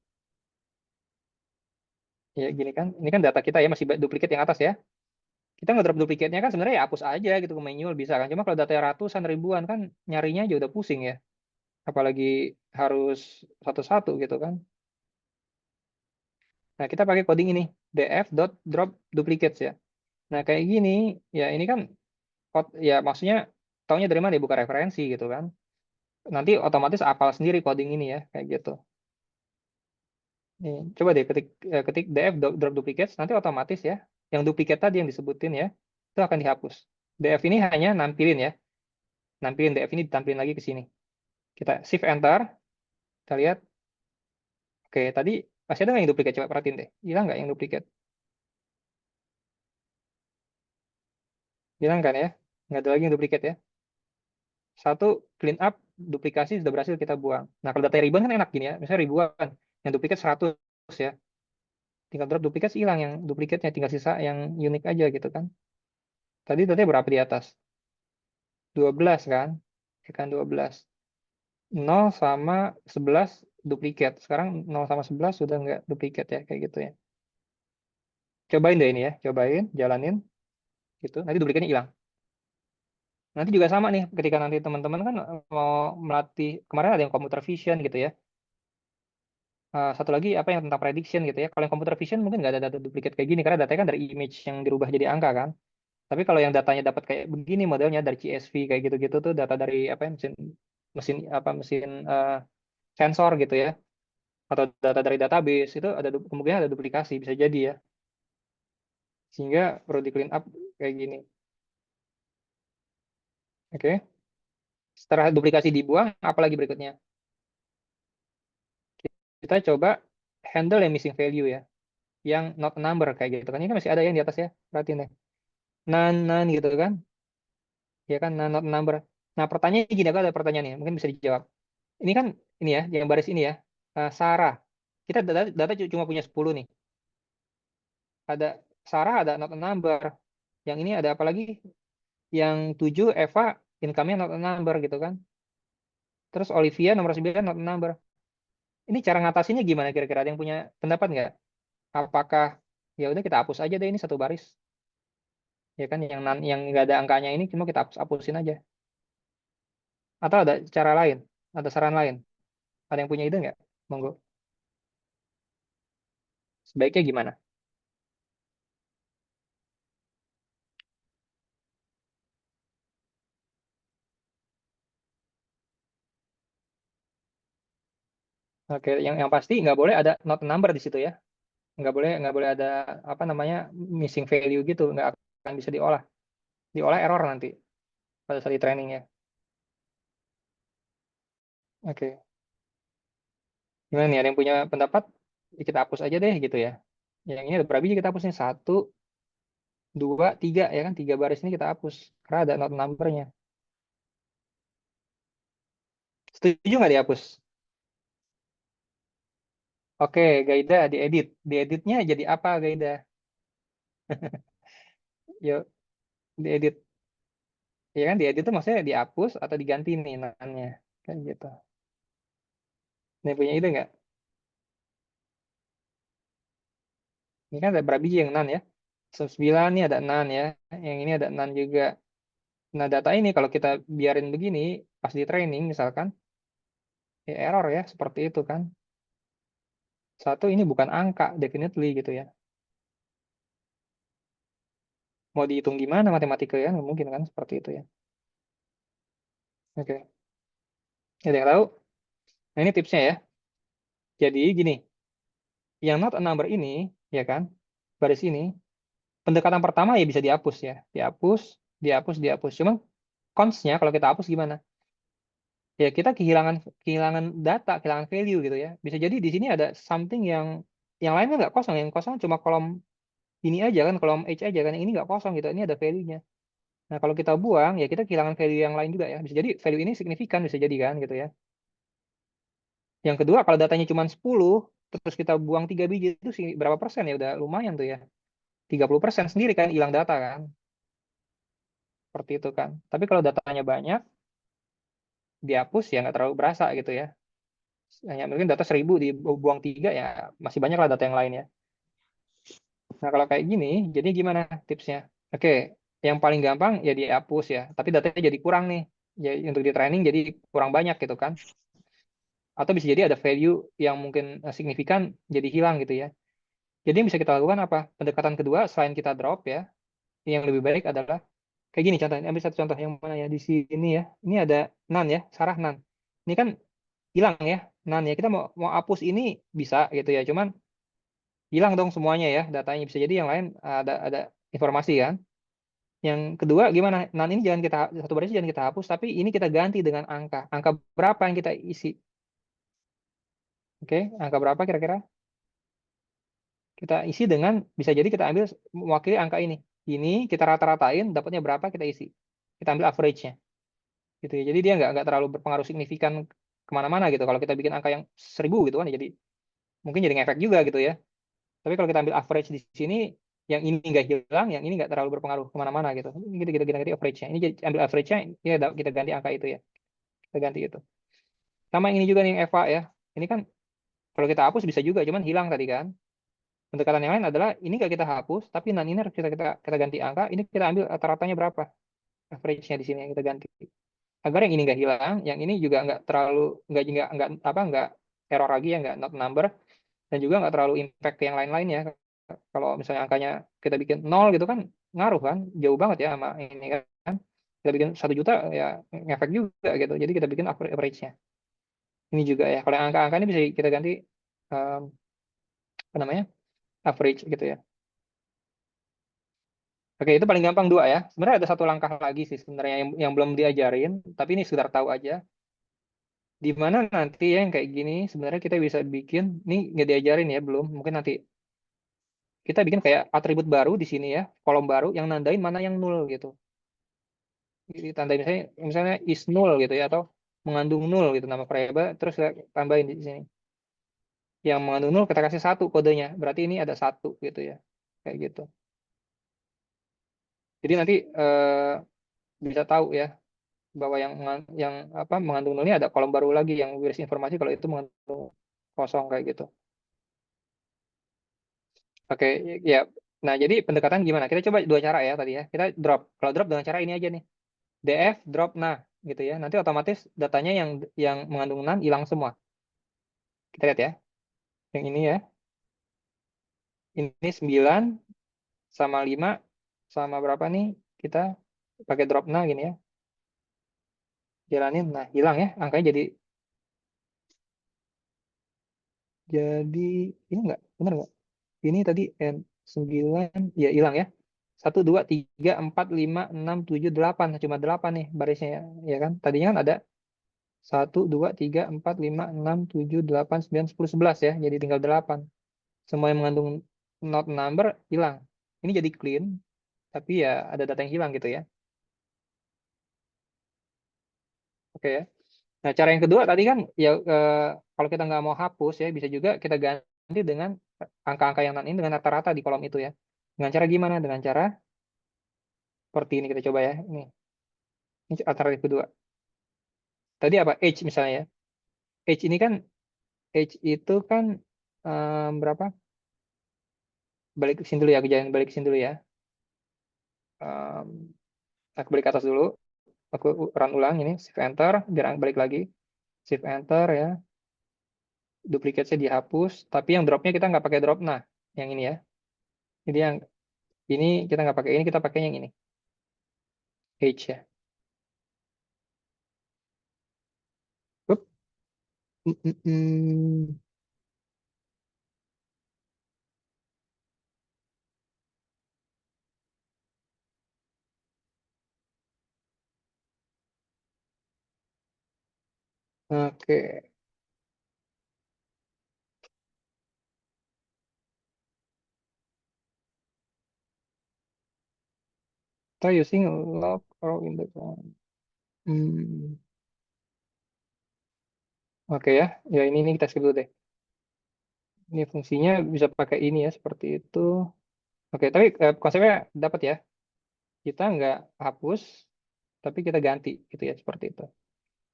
Ya gini kan, ini kan data kita ya masih duplikat yang atas ya. kita ngedrop duplikatnya kan sebenarnya ya hapus aja gitu ke manual bisa kan. Cuma kalau datanya ratusan ribuan kan nyarinya aja udah pusing ya. Apalagi harus satu-satu gitu kan. Nah, kita pakai coding ini, df.drop duplicates ya. Nah, kayak gini, ya ini kan ya maksudnya taunya dari mana ya, buka referensi gitu kan. Nanti otomatis apal sendiri coding ini ya, kayak gitu. Nih, coba deh ketik df.drop duplicates, nanti otomatis ya, yang duplikat tadi yang disebutin ya, itu akan dihapus. Df ini hanya nampilin ya, nampilin df ini ditampilin lagi ke sini. Kita shift enter, kita lihat. Oke, tadi masih ada nggak yang duplikat? Coba perhatiin deh, hilang nggak yang duplikat? Hilang kan ya? Nggak ada lagi yang duplikat ya. Satu, clean up, duplikasi sudah berhasil kita buang. Nah, kalau data ribuan kan enak gini ya. Misalnya ribuan, yang duplikat 100 ya. Tinggal drop duplikat hilang yang duplikatnya, tinggal sisa yang unik aja gitu kan. Tadi datanya berapa di atas? 12 kan? Ya kan 12. 0 sama 11 duplikat. Sekarang 0 sama 11 sudah nggak duplikat ya, kayak gitu ya. Cobain deh ini ya, cobain, jalanin. Gitu, nanti duplikatnya hilang. Nanti juga sama nih, ketika nanti teman-teman kan mau melatih, kemarin ada yang computer vision gitu ya. Satu lagi apa yang tentang prediction gitu ya. Kalau yang computer vision mungkin nggak ada data duplikat kayak gini karena datanya kan dari image yang dirubah jadi angka kan. Tapi kalau yang datanya dapat kayak begini modelnya dari CSV kayak gitu-gitu tuh data dari apa ya, mesin mesin apa mesin sensor gitu ya atau data dari database itu ada kemungkinan ada duplikasi bisa jadi ya. Sehingga perlu di clean up kayak gini. Oke. Setelah duplikasi dibuang apalagi berikutnya? Kita coba handle yang missing value ya. Yang not a number kayak gitu kan. Ini kan masih ada yang di atas ya. Perhatiin deh. None gitu kan. Ya kan not a number. Nah, pertanyaannya gini, aku ada pertanyaan nih, mungkin bisa dijawab. Ini kan ini ya, yang baris ini ya. Sarah. Kita data cuma punya 10 nih. Ada Sarah, ada not a number. Yang ini ada apa lagi? Yang 7 Eva income-nya not a number gitu kan. Terus Olivia nomor 9 not a number. Ini cara ngatasinnya gimana kira-kira? Ada yang punya pendapat nggak? Apakah ya udah kita hapus aja deh ini satu baris. Ya kan yang nggak ada angkanya ini cuma kita hapusin aja. Atau ada cara lain? Ada saran lain? Ada yang punya ide nggak? Monggo. Sebaiknya gimana? Oke, yang pasti nggak boleh ada not number di situ ya. Nggak boleh ada apa namanya missing value gitu. Nggak akan bisa diolah. Diolah error nanti pada saat di training ya. Oke. Gimana nih? Ada yang punya pendapat? Ya, kita hapus aja deh gitu ya. Yang ini ada berapa biji kita hapusnya? 1, 2, 3 ya kan? 3 baris ini kita hapus. Karena ada not numbernya. Setuju nggak dihapus? Oke, Gaida diedit. Dieditnya jadi apa Gaida? Yuk, diedit. Ya kan diedit itu maksudnya dihapus atau diganti nih nannya. Kayak gitu. Ini punya ide nggak? Ini kan ada berapa biji yang nan ya? 9 nih ada nan ya. Yang ini ada nan juga. Nah data ini kalau kita biarin begini, pas di training misalkan, ya error ya, seperti itu kan. Satu, ini bukan angka, definitely gitu ya. Mau dihitung gimana matematika ya? Nggak mungkin kan, seperti itu ya. Oke. Ada yang tahu? Nah ini tipsnya ya. Jadi gini, yang not a number ini, ya kan, baris ini, pendekatan pertama ya bisa dihapus ya. Dihapus, dihapus, dihapus. Cuma cons-nya kalau kita hapus gimana? Ya kita kehilangan kehilangan data, kehilangan value gitu ya. Bisa jadi di sini ada something yang lainnya nggak kosong, yang kosong cuma kolom ini aja kan, kolom H aja kan, yang ini nggak kosong gitu. Ini ada value-nya. Nah kalau kita buang ya kita kehilangan value yang lain juga ya. Bisa jadi value ini signifikan bisa jadi kan gitu ya. Yang kedua kalau datanya cuma 10 terus kita buang 3 biji itu sih berapa persen ya udah lumayan tuh ya. 30% sendiri kan hilang data kan. Seperti itu kan. Tapi kalau datanya banyak dihapus ya nggak terlalu berasa gitu ya. Hanya mungkin data 1000 dibuang 3 ya masih banyak lah data yang lain ya. Nah kalau kayak gini, jadi gimana tipsnya? Oke, yang paling gampang ya dihapus ya. Tapi datanya jadi kurang nih. Jadi untuk di training jadi kurang banyak gitu kan. Atau bisa jadi ada value yang mungkin signifikan jadi hilang gitu ya. Jadi yang bisa kita lakukan apa? Pendekatan kedua selain kita drop ya, yang lebih baik adalah kayak gini contohnya. Ambil satu contoh yang mana ya di sini ya. Ini ada none ya, Sarah none. Ini kan hilang ya, none ya. Kita mau mau hapus ini bisa gitu ya. Cuman hilang dong semuanya ya datanya. Bisa jadi yang lain ada informasi kan. Yang kedua gimana? None ini jangan kita satu baris jangan kita hapus, tapi ini kita ganti dengan angka. Angka berapa yang kita isi? Oke, angka berapa kira-kira? Kita isi dengan bisa jadi kita ambil mewakili angka ini. Ini kita rata-ratain dapatnya berapa kita isi. Kita ambil average-nya. Gitu ya. Jadi dia nggak terlalu berpengaruh signifikan kemana-mana gitu. Kalau kita bikin angka yang 1000 gitu kan, ya jadi mungkin jadi ngefek juga gitu ya. Tapi kalau kita ambil average di sini, yang ini nggak hilang, yang ini nggak terlalu berpengaruh kemana-mana gitu. Gitu kita ganti average-nya. Ini jadi ambil average-nya, ya kita ganti angka itu ya. Kita ganti itu. Sama yang ini juga nih yang Eva ya. Ini kan kalau kita hapus bisa juga, cuman hilang tadi kan. Pendekatan yang lain adalah ini nggak kita hapus, tapi nan ini harus kita ganti angka. Ini kita ambil rata-ratanya berapa, average-nya di sini yang kita ganti. Agar yang ini nggak hilang, yang ini juga nggak terlalu nggak error lagi ya, nggak not number, dan juga nggak terlalu impact ke yang lain-lain ya. Kalau misalnya angkanya kita bikin nol gitu kan ngaruh kan, jauh banget ya sama ini kan. Kita bikin 1 juta ya ngefek juga gitu. Jadi kita bikin average-nya. Ini juga ya. Kalau yang angka-angka ini bisa kita ganti um, apa namanya average gitu ya. Oke, itu paling gampang dua ya. Sebenarnya ada satu langkah lagi sih sebenarnya yang belum diajarin, tapi ini sekedar tahu aja. Di mana nanti ya yang kayak gini sebenarnya kita bisa bikin, ini nggak diajarin ya belum, mungkin nanti kita bikin kayak atribut baru di sini ya, kolom baru yang nandain mana yang nol gitu. Jadi tandain misalnya is null gitu ya, atau mengandung nol gitu nama variabel, terus kita tambahin di sini. Yang mengandung nol kita kasih 1 kodenya, berarti ini ada 1 gitu ya, kayak gitu. Jadi nanti bisa tahu ya bahwa yang apa mengandung nol ini ada kolom baru lagi yang berisi informasi kalau itu mengandung kosong kayak gitu. Oke, ya. Nah, jadi pendekatan gimana? Kita coba dua cara ya tadi ya. Kita drop. Kalau drop dengan cara ini aja nih. DF drop nah gitu ya. Nanti otomatis datanya yang mengandung nan hilang semua. Kita lihat ya. Yang ini ya. Ini 9 sama 5 sama berapa nih? Kita pakai drop nah gini ya. Jalanin. Nah, hilang ya. Angkanya jadi ini enggak? Benar enggak? Ini tadi N9 ya hilang ya. 1, 2, 3, 4, 5, 6, 7, 8. Cuma 8 nih barisnya ya. Ya kan? Tadinya kan ada 1, 2, 3, 4, 5, 6, 7, 8, 9, 10, 11 ya. Jadi tinggal 8. Semua yang mengandung not number hilang. Ini jadi clean. Tapi ya ada data yang hilang gitu ya. Oke ya. Nah cara yang kedua tadi kan ya kalau kita nggak mau hapus ya bisa juga kita ganti dengan angka-angka yang non ini dengan rata-rata di kolom itu ya. Dengan cara gimana? Dengan cara seperti ini kita coba ya. Ini alternatif kedua. Tadi apa? Age misalnya ya. Age ini kan age itu kan berapa? Balik ke sini dulu ya, kejadian balik ke sini dulu ya. Aku balik ke atas dulu. Aku run ulang ini, shift enter, biar balik lagi. Shift enter ya. Duplikatnya dihapus, tapi yang dropnya kita nggak pakai drop. Nah, yang ini ya. Jadi yang ini kita nggak pakai ini, kita pakai yang ini. Age ya. Up. Oke. Try using log or in the Oke ya. Ya ini kita skip dulu deh. Ini fungsinya bisa pakai ini ya, seperti itu. Oke, tapi konsepnya dapat ya. Kita nggak hapus, tapi kita ganti gitu ya, seperti itu.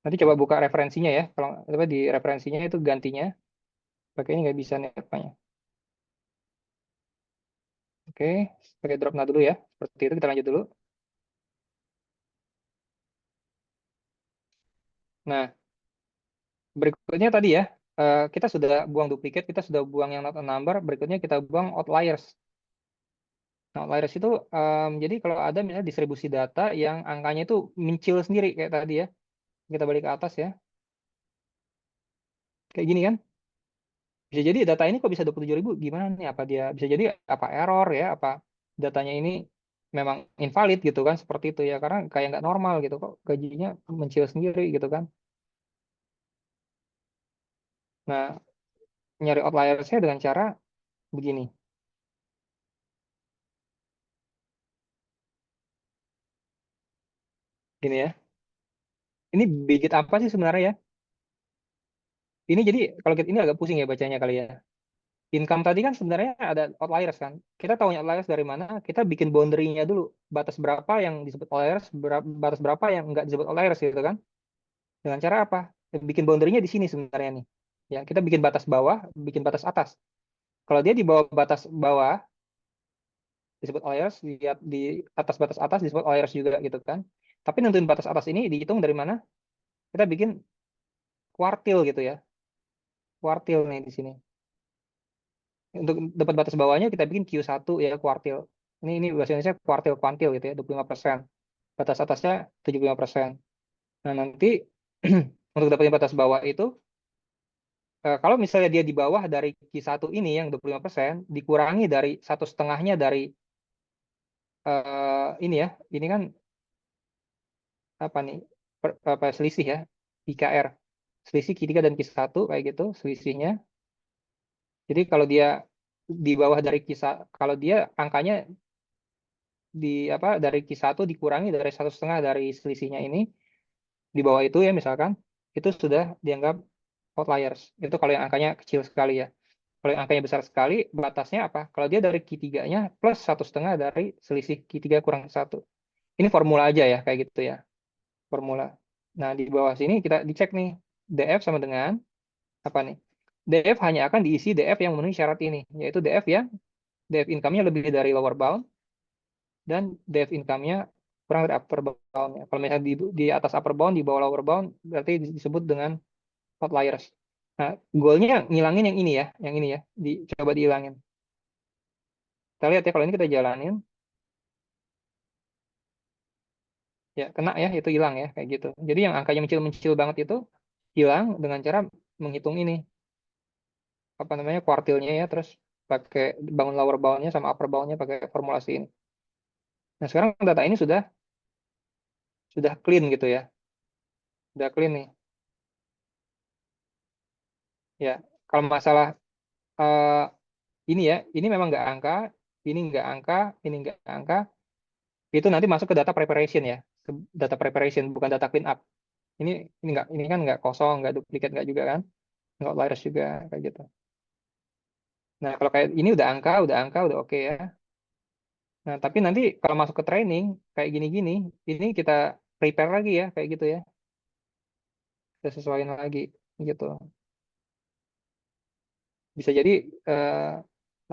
Nanti coba buka referensinya ya. Kalau apa di referensinya itu gantinya pakai ini nggak bisa nih apanya. Oke, pakai drop node dulu ya. Seperti itu kita lanjut dulu. Nah, berikutnya tadi ya, kita sudah buang duplikat, kita sudah buang yang not a number, berikutnya kita buang outliers. Nah, outliers itu, jadi kalau ada misalnya distribusi data yang angkanya itu mencil sendiri kayak tadi ya, kita balik ke atas ya, kayak gini kan. Bisa jadi data ini kok bisa 27.000, gimana nih? Apa dia bisa jadi apa error ya? Apa datanya ini memang invalid gitu kan? Seperti itu ya, karena kayak nggak normal gitu kok gajinya mencil sendiri gitu kan. Nah, nyari outliersnya dengan cara begini, gini ya. Ini bigit apa sih sebenarnya ya? Ini jadi kalau kita ini agak pusing ya bacanya kali ya. Income tadi kan sebenarnya ada outliers kan. Kita tahunya outliers dari mana? Kita bikin boundary-nya dulu. Batas berapa yang disebut outliers, batas berapa yang nggak disebut outliers gitu kan. Dengan cara apa? Bikin boundary-nya di sini sebenarnya nih. Ya, kita bikin batas bawah, bikin batas atas. Kalau dia di bawah batas bawah disebut outliers, di atas batas atas disebut outliers juga gitu kan. Tapi nentuin batas atas ini dihitung dari mana? Kita bikin kuartil gitu ya. Kuartil nih di sini. Untuk dapat batas bawahnya kita bikin Q1 ya kuartil. Ini bahasa Indonesia kuartil kuantil gitu ya, 25%. Batas atasnya 75%. Nah, nanti untuk dapetin batas bawah itu kalau misalnya dia di bawah dari Q1 ini yang 25%, dikurangi dari satu setengahnya dari ini ya, ini kan apa nih, apa selisih ya, IKR. Selisih Q3 dan Q1 kayak gitu, selisihnya. Jadi kalau dia di bawah dari Q1, kalau dia angkanya di apa dari Q1 dikurangi dari satu setengah dari selisihnya ini, di bawah itu ya misalkan, itu sudah dianggap outliers. Itu kalau yang angkanya kecil sekali ya. Kalau yang angkanya besar sekali, batasnya apa? Kalau dia dari Q3-nya plus satu setengah dari selisih Q3 kurang satu. Ini formula aja ya, kayak gitu ya. Formula. Nah, di bawah sini kita dicek nih. DF sama dengan apa nih? DF hanya akan diisi DF yang memenuhi syarat ini, yaitu DF yang DF income-nya lebih dari lower bound dan DF income-nya kurang dari upper bound-nya. Kalau misalnya di atas upper bound, di bawah lower bound, berarti disebut dengan outliers. Nah, goalnya ngilangin yang ini ya, coba dihilangin. Kita lihat ya, kalau ini kita jalanin, ya kena ya, itu hilang ya, kayak gitu. Jadi yang angkanya mencil-mencil banget itu hilang dengan cara menghitung ini, apa namanya, kuartilnya ya, terus pakai bangun lower bound-nya sama upper bound-nya pakai formulasi ini. Nah, sekarang data ini sudah clean gitu ya, sudah clean nih. Ya, kalau masalah eh, ini ya, ini memang nggak angka, ini nggak angka, ini nggak angka, itu nanti masuk ke data preparation ya, ke data preparation bukan data clean up. Ini ini kan nggak kosong, nggak duplikat nggak juga kan, nggak outliers juga kayak gitu. Nah kalau kayak ini udah oke ya. Nah tapi nanti kalau masuk ke training kayak gini-gini, ini kita prepare lagi ya kayak gitu ya, kita sesuaiin lagi gitu. Bisa jadi eh,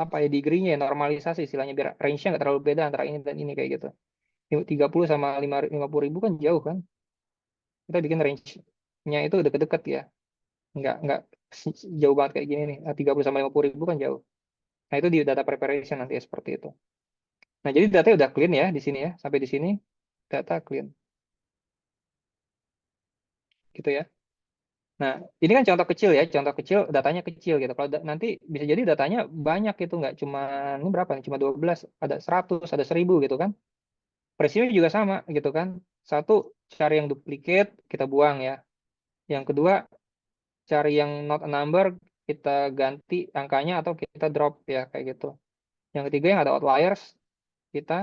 apa ya degree-nya ya, normalisasi istilahnya biar range-nya nggak terlalu beda antara ini dan ini kayak gitu. 30 sama 50.000 kan jauh kan. Kita bikin range-nya itu deket-deket ya. Nggak jauh banget kayak gini nih. 30 sama 50.000 kan jauh. Nah, itu di data preparation nanti ya, seperti itu. Nah, jadi data udah clean ya di sini ya. Sampai di sini data clean. Gitu ya. Nah, ini kan contoh kecil ya. Contoh kecil, datanya kecil gitu. Kalau nanti bisa jadi datanya banyak itu. Nggak cuma, ini berapa nih? Cuma 12. Ada 100, ada 1000 gitu kan. Presionya juga sama gitu kan. Satu, cari yang duplicate, kita buang ya. Yang kedua, cari yang not a number, kita ganti angkanya atau kita drop ya. Kayak gitu. Yang ketiga, yang ada outliers, kita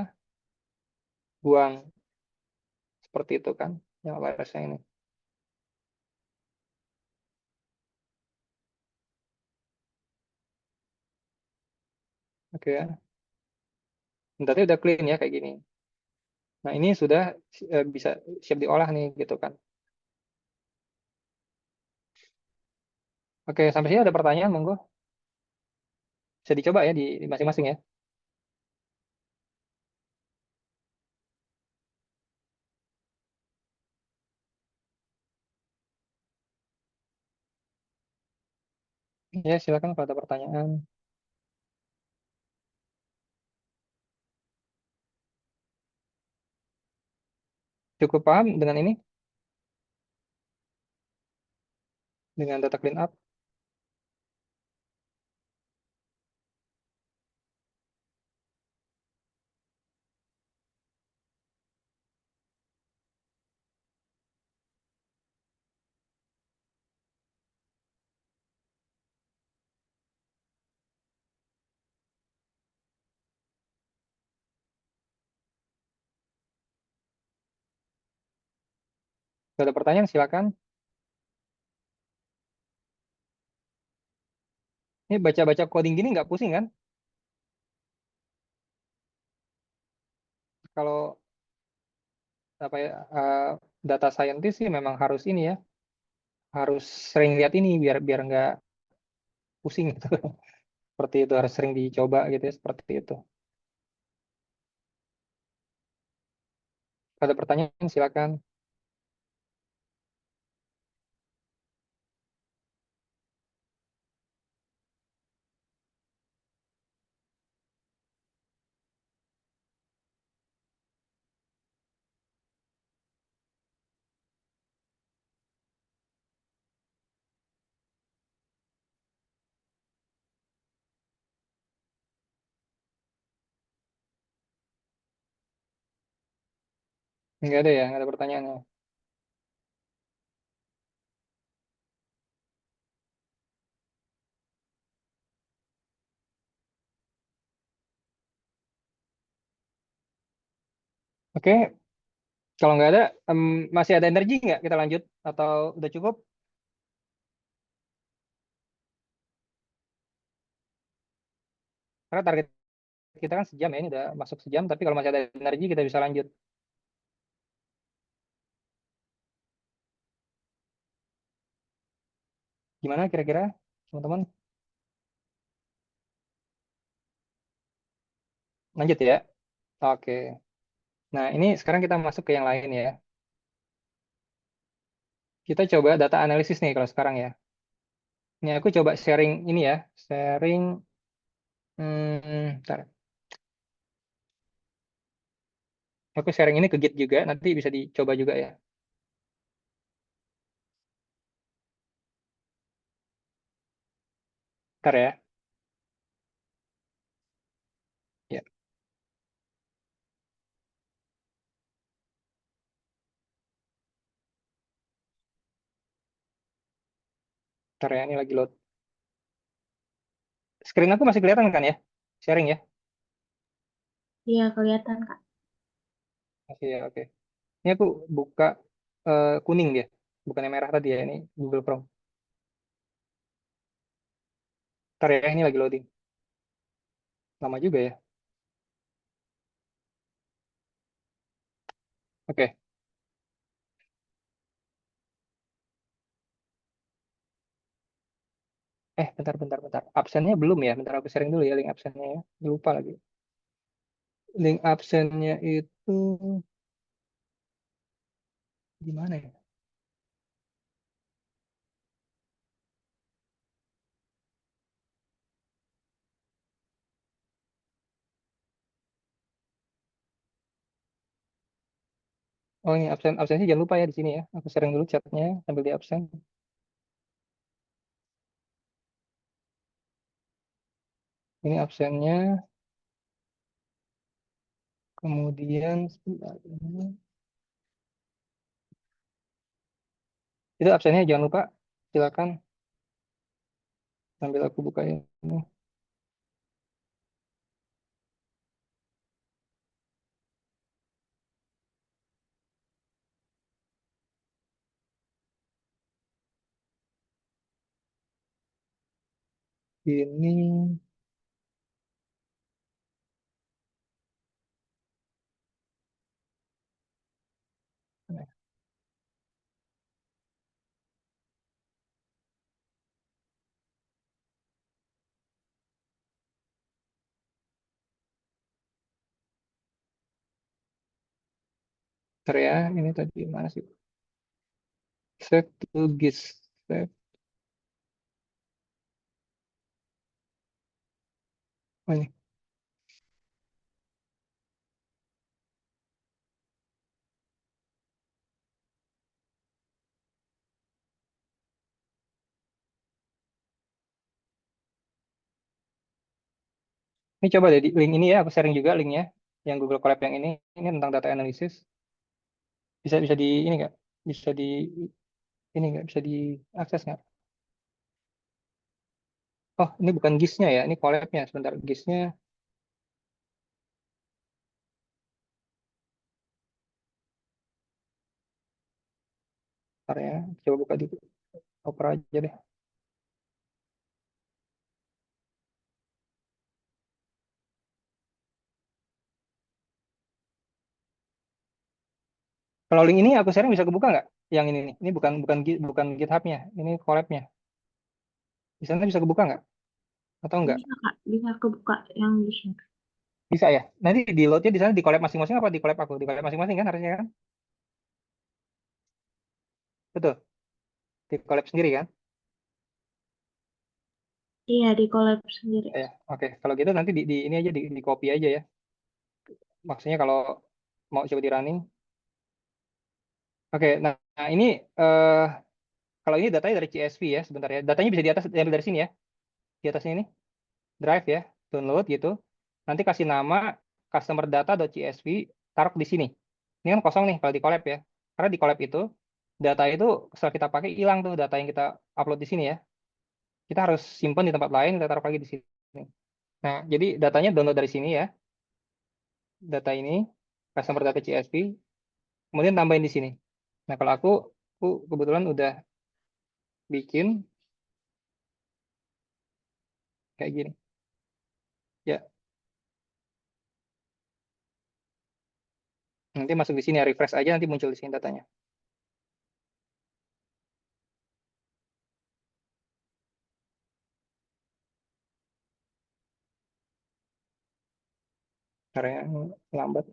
buang. Seperti itu kan. Yang outliers ini. Oke ya. Berarti udah clean ya kayak gini. Nah, ini sudah bisa siap diolah nih gitu kan. Oke, sampai sini ada pertanyaan monggo. Bisa dicoba ya di masing-masing ya. Ya, silakan kalau ada pertanyaan. Cukup paham dengan ini, dengan data clean up? Kalau ada pertanyaan, silakan. Ini baca-baca coding gini nggak pusing kan? Kalau apa ya, data scientist sih memang harus ini ya, harus sering lihat ini biar biar nggak pusing gitu. Seperti itu harus sering dicoba gitu ya, seperti itu. Kalau ada pertanyaan, silakan. Nggak ada ya, nggak ada pertanyaannya. Oke, kalau nggak ada, masih ada energi nggak kita lanjut? Atau udah cukup? Karena target kita kan sejam ya, ini udah masuk sejam, tapi kalau masih ada energi kita bisa lanjut. Gimana kira-kira, teman-teman? Lanjut ya? Oke. Nah, ini sekarang kita masuk ke yang lain ya. Kita coba data analisis nih kalau sekarang ya. Ini aku coba sharing ini ya, sharing, bentar. Aku sharing ini ke Git juga, nanti bisa dicoba juga ya. Ntar ya. Ya, ntar ya, ini lagi load. Screen aku masih kelihatan kan ya? Sharing ya?
Iya, kelihatan, Kak.
Masih ya, oke. Ini aku buka kuning dia, bukannya merah tadi ya, ini Google Chrome. Ntar ya, ini lagi loading. Lama juga ya. Oke. Bentar. Absennya belum ya? Bentar aku sharing dulu ya link absennya ya. Lupa lagi. Link absennya itu di mana ya? Oh, ini absennya jangan lupa ya di sini ya. Aku sharing dulu chatnya sambil di absen. Ini absennya. Kemudian sebentar ini. Itu absennya jangan lupa. Silakan sambil aku buka ini. Ini bentar ya. Ini tadi mana sih? Save to GIS. Save. Oh, ini. Ini coba deh di link ini ya, aku sharing juga linknya, yang Google Colab yang ini tentang data analysis. Bisa bisa di ini nggak? Bisa di ini nggak? Bisa diakses nggak? Oh, ini bukan GIS-nya ya, ini Colab-nya. Sebentar, GIS-nya. Bentar ya, coba buka di Opera aja deh. Kalau link ini aku sharing bisa kebuka nggak? Yang ini nih. Ini bukan GitHub-nya, ini Colab-nya. Di sana bisa kebuka nggak? Atau enggak?
Bisa Kak, bisa kebuka yang di share.
Bisa ya. Nanti di load-nya di sana di collab masing-masing apa di collab aku? Di collab masing-masing kan harusnya kan? Betul. Di collab sendiri kan?
Iya, di collab sendiri.
Ya. Oke. Kalau gitu nanti di ini aja di copy aja ya. Maksudnya kalau mau coba di running. Oke. Nah, ini eh kalau ini datanya dari CSV ya sebentar ya. Datanya bisa di atas diambil dari sini ya. Di atasnya ini drive ya, download gitu. Nanti kasih nama customer data.csv, taruh di sini. Ini kan kosong nih kalau di collab ya. Karena di collab itu data itu setelah kita pakai hilang tuh data yang kita upload di sini ya. Kita harus simpan di tempat lain, kita taruh lagi di sini. Nah, jadi datanya download dari sini ya. Data ini customer data CSV, kemudian tambahin di sini. Nah, kalau aku kebetulan udah bikin kayak gini. Ya, nanti masuk di sini ya, refresh aja nanti muncul di sini datanya. Karena yang lambat.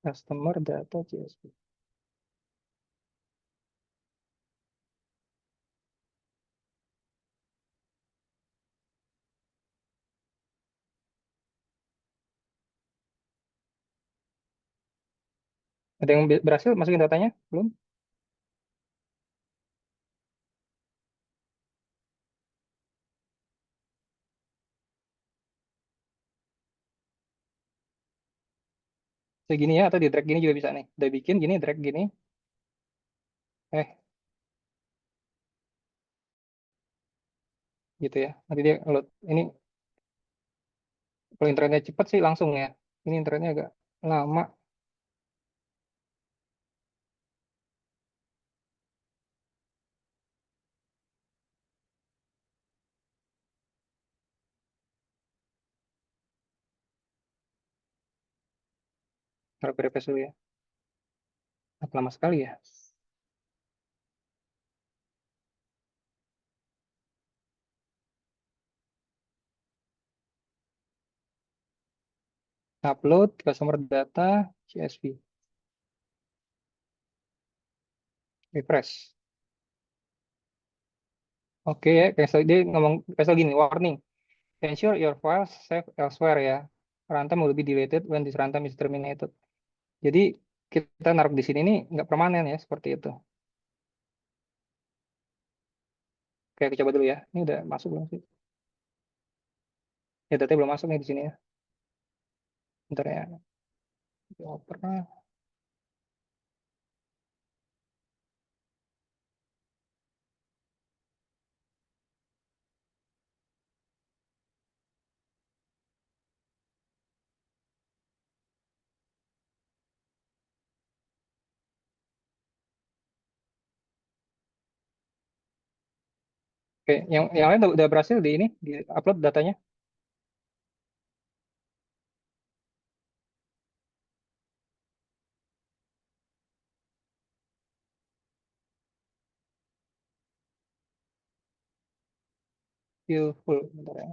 Customer data CSV. Ada yang berhasil masukin datanya? Belum? Segini ya, atau di drag gini juga bisa nih. Udah bikin gini, drag gini. Eh, gitu ya. Nanti dia load. Ini kalau internetnya cepat sih langsung ya. Ini internetnya agak lama. Harus refresh dulu ya. Lama sekali ya. Upload customer data CSV. Refresh. Oke ya, dia ngomong kayak gini, warning. Ensure your files save elsewhere ya. Runtime will be deleted when this runtime is terminated. Jadi kita naruh di sini nih nggak permanen ya, seperti itu. Oke, aku coba dulu ya. Ini udah masuk belum sih? Ya, datanya belum masuk nih di sini ya. Bentar ya. Pernah. Oke, yang lain udah berhasil di ini, di upload datanya. Feel full. Bentar ya.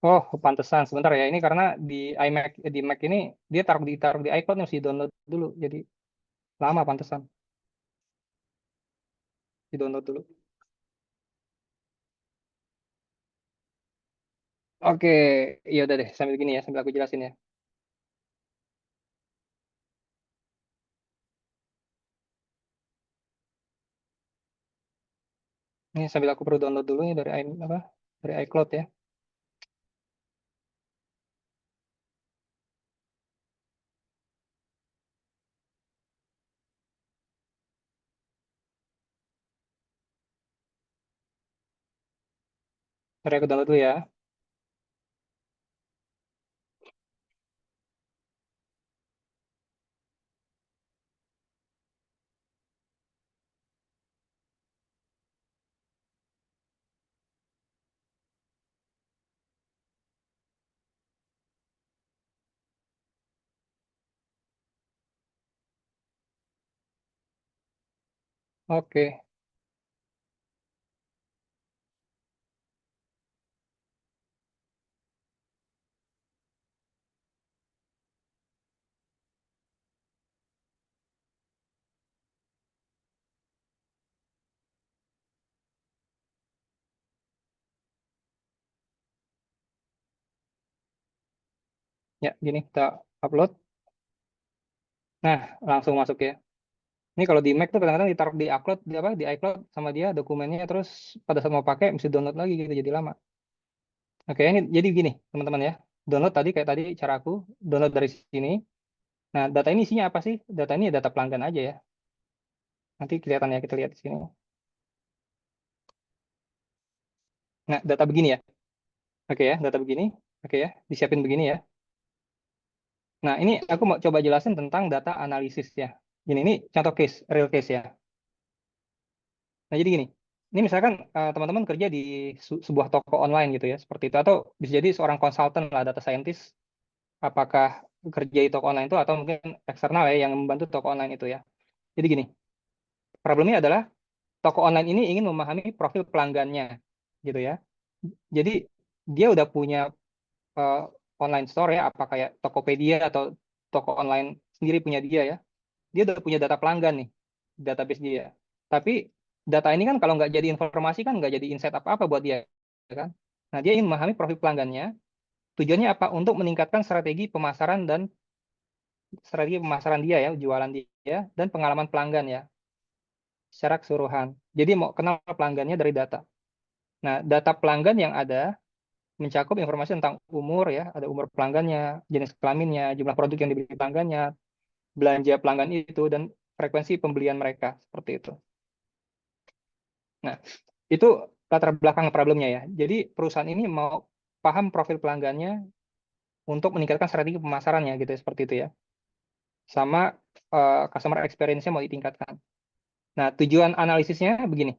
Oh, pantesan. Sebentar ya. Ini karena di Mac ini dia ditaruh di iCloud mesti download dulu. Jadi lama pantesan. Di download dulu. Oke, ya udah deh. Sambil gini ya, sambil aku jelasin ya. Ini sambil aku perlu download dulu nih dari apa? Dari iCloud ya. Mari aku download dulu ya. Oke, ya gini kita upload. Nah, langsung masuk ya. Ini kalau di Mac tuh kadang-kadang ditaruh di upload, di apa? Di iCloud sama dia dokumennya, terus pada saat mau pakai mesti download lagi gitu, jadi lama. Oke, ini jadi gini teman-teman ya. Download tadi kayak tadi cara aku download dari sini. Nah, data ini isinya apa sih? Data ini data pelanggan aja ya. Nanti kelihatan ya, kita lihat di sini. Nah, data begini ya. Oke ya, data begini. Oke ya, disiapin begini ya. Nah, ini aku mau coba jelasin tentang data analisis ya. Ini contoh case, real case ya. Nah, jadi gini. Ini misalkan teman-teman kerja di sebuah toko online gitu ya, seperti itu. Atau bisa jadi seorang konsultan lah, data scientist. Apakah kerja di toko online itu atau mungkin eksternal ya yang membantu toko online itu ya. Jadi gini, problemnya adalah toko online ini ingin memahami profil pelanggannya gitu ya. Jadi dia udah punya eh, online store ya, apa kayak Tokopedia atau toko online sendiri punya dia ya. Dia udah punya data pelanggan nih, database dia. Tapi data ini kan kalau nggak jadi informasi kan nggak jadi insight apa-apa buat dia, ya kan? Nah, dia ingin memahami profil pelanggannya. Tujuannya apa? Untuk meningkatkan strategi pemasaran dia ya, jualan dia dan pengalaman pelanggan ya, secara keseluruhan. Jadi mau kenal pelanggannya dari data. Nah, data pelanggan yang ada mencakup informasi tentang umur ya, ada umur pelanggannya, jenis kelaminnya, jumlah produk yang dibeli pelanggannya, belanja pelanggan itu, dan frekuensi pembelian mereka, seperti itu. Nah, itu latar belakang problemnya ya. Jadi perusahaan ini mau paham profil pelanggannya untuk meningkatkan strategi pemasarannya gitu ya, seperti itu ya. Sama customer experience-nya mau ditingkatkan. Nah, tujuan analisisnya begini.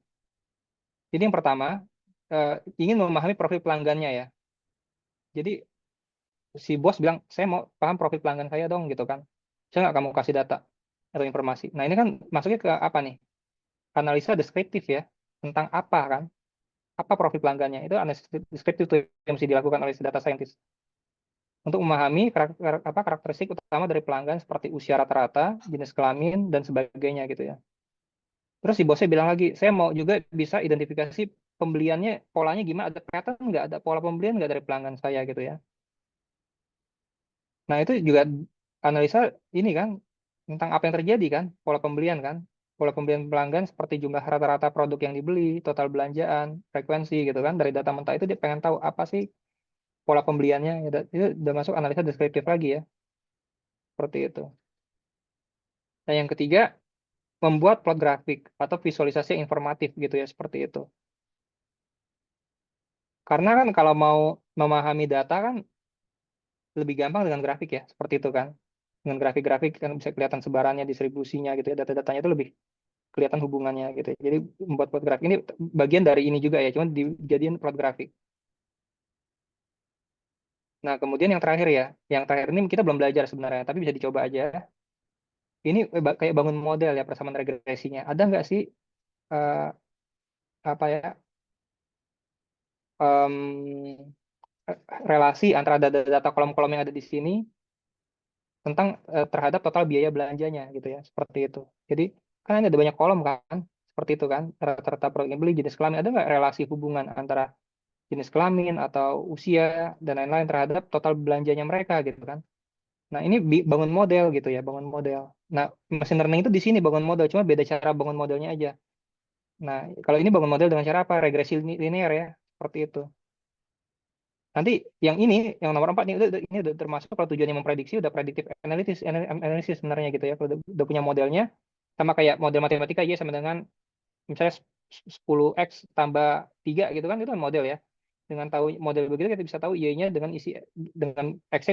Jadi yang pertama, ingin memahami profil pelanggannya ya. Jadi si bos bilang, saya mau paham profil pelanggan saya dong gitu kan. Saya nggak kamu kasih data atau informasi. Nah ini kan masuknya ke apa nih? Analisa deskriptif ya. Tentang apa kan? Apa profil pelanggannya? Itu analisis deskriptif tuh yang mesti dilakukan oleh si data scientist. Untuk memahami karakteristik utama dari pelanggan seperti usia rata-rata, jenis kelamin, dan sebagainya gitu ya. Terus si bosnya bilang lagi, saya mau juga bisa identifikasi pembeliannya, polanya gimana, ada pattern nggak, ada pola pembelian nggak dari pelanggan saya gitu ya. Nah itu juga analisa ini kan, tentang apa yang terjadi kan, pola pembelian kan. Pola pembelian pelanggan seperti jumlah rata-rata produk yang dibeli, total belanjaan, frekuensi gitu kan. Dari data mentah itu dia pengen tahu apa sih pola pembeliannya. Ya, itu udah masuk analisa deskriptif lagi ya, seperti itu. Nah yang ketiga, membuat plot grafik atau visualisasi yang informatif gitu ya, seperti itu. Karena kan kalau mau memahami data kan lebih gampang dengan grafik ya, seperti itu kan. Dengan grafik-grafik kan bisa kelihatan sebarannya, distribusinya gitu ya, data-datanya itu lebih kelihatan hubungannya gitu ya. Jadi membuat plot grafik ini bagian dari ini juga ya, cuman dijadiin plot grafik. Nah, kemudian yang terakhir ya, yang terakhir ini kita belum belajar sebenarnya, tapi bisa dicoba aja. Ini kayak bangun model ya, persamaan regresinya. Ada nggak sih eh, apa ya em, relasi antara data kolom-kolom yang ada di sini tentang terhadap total biaya belanjanya gitu ya, seperti itu. Jadi kan ada banyak kolom kan, seperti itu kan, rata-rata produk yang beli, jenis kelamin, ada nggak relasi hubungan antara jenis kelamin atau usia dan lain-lain terhadap total belanjanya mereka gitu kan. Nah, ini bangun model gitu ya, bangun model. Nah, machine learning itu di sini bangun model, cuma beda cara bangun modelnya aja. Nah, kalau ini bangun model dengan cara apa? Regresi linear ya, seperti itu. Nanti yang nomor 4 ini udah termasuk kalau tujuannya memprediksi, udah predictive analysis sebenarnya gitu ya. Kalau udah punya modelnya, sama kayak model matematika aja sama dengan misalnya 10x tambah 3 gitu kan, itu kan model ya. Dengan tahu model begitu kita bisa tahu y-nya dengan x-nya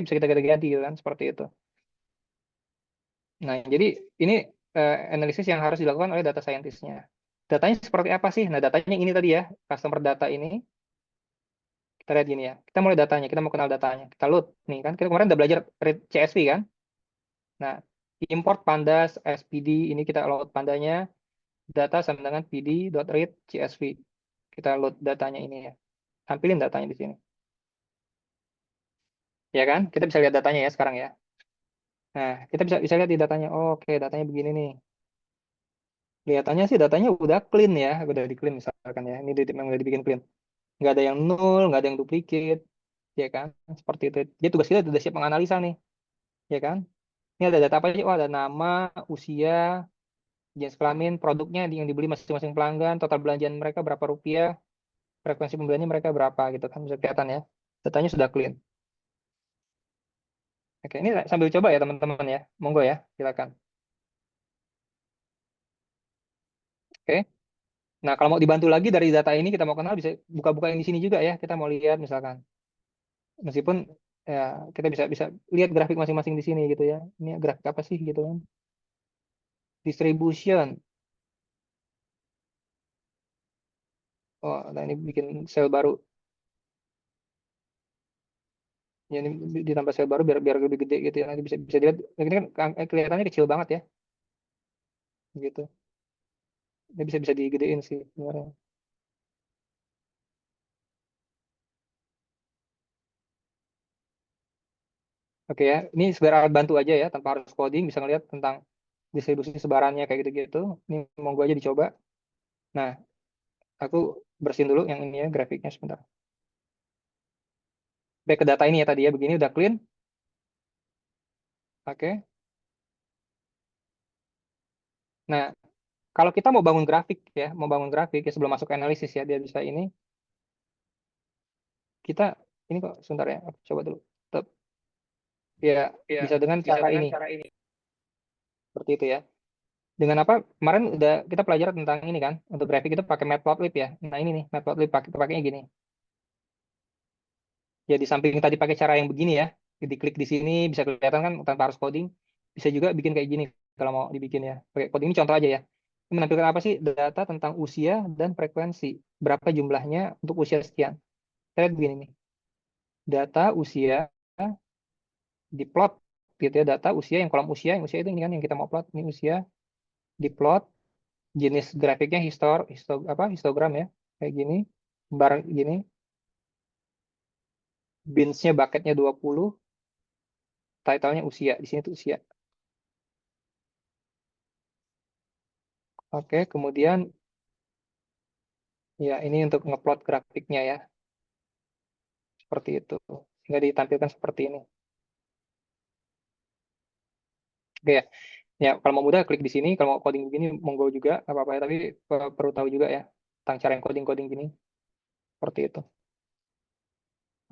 bisa kita ganti gitu kan, seperti itu. Nah, jadi ini analisis yang harus dilakukan oleh data scientist-nya. Datanya seperti apa sih? Nah, datanya ini tadi ya, customer data ini. Kita lihat gini ya. Kita mulai datanya, kita mau kenal datanya. Kita load nih kan. Kita kemarin udah belajar read CSV kan. Nah, import pandas SPD, ini kita load pandanya, data sama dengan pd.read CSV. Kita load datanya ini ya. Tampilin datanya di sini. Ya kan? Kita bisa lihat datanya ya sekarang ya. Nah, kita bisa lihat di datanya. Oh, oke, datanya begini nih. Kelihatannya sih datanya udah clean ya, udah di clean misalkan ya. Ini memang udah dibikin clean. Nggak ada yang nol, nggak ada yang duplicate, ya kan? Seperti itu. Jadi tugas kita udah siap menganalisa nih, ya kan? Ini ada data apa sih? Oh, ada nama, usia, jenis kelamin, produknya yang dibeli masing-masing pelanggan, total belanjaan mereka berapa rupiah, frekuensi pembeliannya mereka berapa gitu kan, bisa kelihatan ya. Datanya sudah clean. Oke, ini sambil coba ya teman-teman ya. Monggo ya, silakan. Oke. Nah, kalau mau dibantu lagi dari data ini kita mau kenal bisa buka-buka yang di sini juga ya. Kita mau lihat misalkan. Meskipun ya kita bisa bisa lihat grafik masing-masing di sini gitu ya. Ini grafik apa sih gitu kan. Distribution. Oh, nah ini bikin sel baru. Ya, ini ditambah sel baru biar biar lebih gede gitu ya. Nanti bisa bisa dilihat. Ini kan kelihatannya kecil banget ya. Gitu. Ini bisa bisa digedein sih sebenarnya. Oke ya. Ini sebenarnya alat bantu aja ya, tanpa harus coding bisa ngelihat tentang distribusi sebarannya kayak gitu-gitu. Ini monggo aja dicoba. Nah, aku bersihin dulu yang ini ya grafiknya sebentar. Back ke data ini ya tadi ya, begini udah clean. Oke. Nah, kalau kita mau bangun grafik ya, mau bangun grafik ya sebelum masuk ke analisis ya, biar bisa ini kita ini kok sebentar ya, aku coba dulu. Tetap ya
Ya,
bisa dengan
bisa
cara
dengan
ini,
cara ini.
seperti itu ya. Dengan apa? Kemarin udah kita pelajari tentang ini kan, untuk grafik itu pakai Matplotlib ya. Nah, ini nih Matplotlib pakainya gini. Ya di samping tadi pakai cara yang begini ya, diklik di sini bisa kelihatan kan tanpa harus coding. Bisa juga bikin kayak gini kalau mau dibikin ya. Pakai coding ini contoh aja ya. Ini menampilkan apa sih? Data tentang usia dan frekuensi. Berapa jumlahnya untuk usia sekian. Kita lihat begini nih. Data usia diplot gitu ya. Data usia yang kolom usia, yang usia itu ini kan yang kita mau plot. Ini usia diplot. Jenis grafiknya histogram ya. Kayak gini. Bar gini. Binsnya bucketnya 20. Title-nya usia. Di sini tuh usia. Oke, kemudian ya ini untuk ngeplot grafiknya ya, seperti itu. Sehingga ditampilkan seperti ini. Oke ya. Ya, kalau mau mudah klik di sini, kalau mau coding begini monggo juga nggak apa-apa ya, tapi perlu tahu juga ya tentang cara yang coding-coding gini, seperti itu.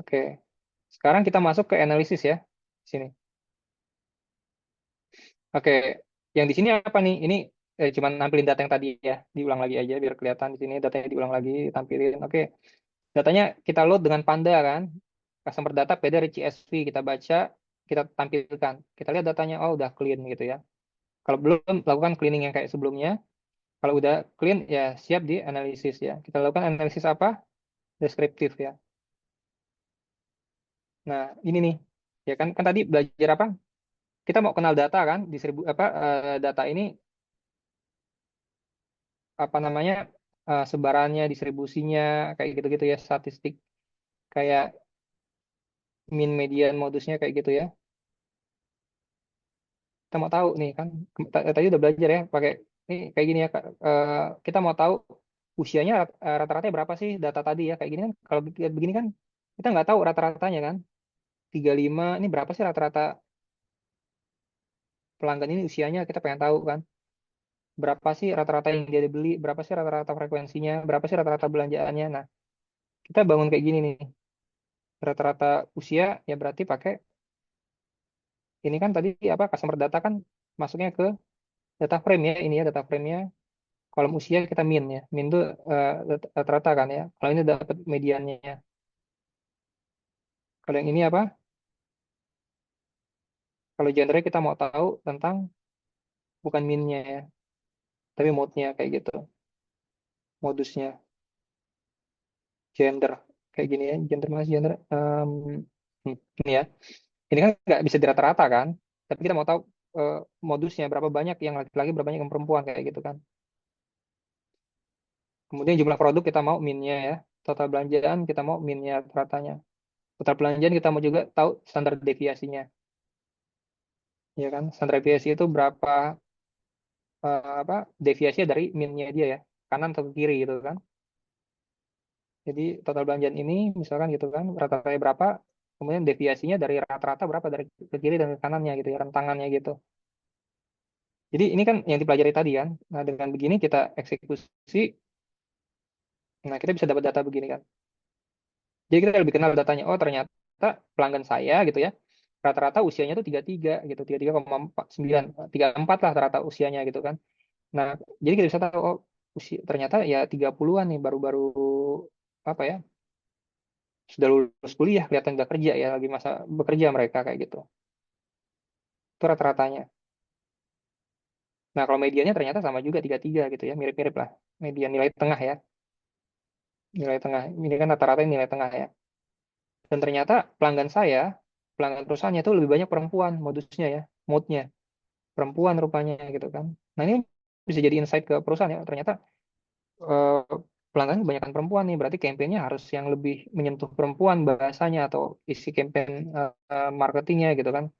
Oke. Sekarang kita masuk ke analisis ya. Sini. Oke. Yang di sini apa nih? Ini cuman nampilin data yang tadi ya, diulang lagi aja biar kelihatan di sini datanya diulang lagi, tampilin. Oke. Datanya kita load dengan Panda kan. Customer data P dari CSV kita baca, kita tampilkan. Kita lihat datanya, oh udah clean gitu ya. Kalau belum, lakukan cleaning yang kayak sebelumnya. Kalau udah clean, ya siap di analisis ya. Kita lakukan analisis apa? Deskriptif ya. Nah, ini nih. Ya kan, kan tadi belajar apa? Kita mau kenal data kan, data ini apa namanya? Sebarannya, distribusinya, kayak gitu-gitu ya, statistik. Kayak min median modusnya kayak gitu ya. Kita mau tahu nih kan, tadi udah belajar ya pakai ini kayak gini ya Kak. Kita mau tahu usianya rata-rata berapa sih data tadi ya kayak gini kan. Kalau begini kan kita nggak tahu rata-ratanya kan. 35 ini berapa sih rata-rata pelanggan ini usianya, kita pengen tahu kan. Berapa sih rata-rata yang dia beli, berapa sih rata-rata frekuensinya, berapa sih rata-rata belanjaannya. Nah, kita bangun kayak gini nih. Rata-rata usia ya berarti pakai ini kan tadi apa customer data kan masuknya ke data frame ya, ini ya data frame-nya. Kolom usia kita min ya. Min itu rata-rata kan ya. Kalau ini dapat mediannya. Kalau yang ini apa? Kalau genre kita mau tahu tentang bukan minnya ya, tapi mode-nya kayak gitu. Modusnya, gender kayak gini ya. Gender mas gender. Ini ya. Ini kan nggak bisa dirata-rata kan. Tapi kita mau tahu modusnya berapa banyak yang laki-laki, berapa banyak yang perempuan kayak gitu kan. Kemudian jumlah produk kita mau minnya ya. Total belanjaan kita mau minnya ratanya. Total belanjaan kita mau juga tahu standar deviasinya. Ya kan? Standar deviasi itu berapa apa deviasinya dari minnya dia ya. Kanan atau ke kiri gitu kan. Jadi total belanjaan ini misalkan gitu kan rata-rata berapa, kemudian deviasinya dari rata-rata berapa dari ke kiri dan ke kanannya gitu ya, rentangannya gitu. Jadi ini kan yang dipelajari tadi kan. Nah, dengan begini kita eksekusi, nah kita bisa dapat data begini kan. Jadi kita lebih kenal datanya. Oh, ternyata pelanggan saya gitu ya. Rata-rata usianya tuh 33 gitu, 33,9, 34 lah rata-rata usianya gitu kan. Nah, jadi kita bisa tahu oh, usia ternyata ya 30-an nih baru-baru apa ya? Sudah lulus kuliah, kelihatan udah kerja ya, lagi masa bekerja mereka kayak gitu. Itu rata-ratanya. Nah, kalau mediannya ternyata sama juga 33 gitu ya, mirip-mirip lah. Median nilai tengah ya. Nilai tengah. Ini kan rata-rata nilai tengah ya. Dan ternyata pelanggan saya, pelanggan perusahaannya itu lebih banyak perempuan modusnya ya, mode-nya. Perempuan rupanya gitu kan. Nah, ini bisa jadi insight ke perusahaan ya. Ternyata eh, pelanggan kebanyakan perempuan nih, berarti kampanyenya harus yang lebih menyentuh perempuan bahasanya atau isi campaign marketingnya gitu kan.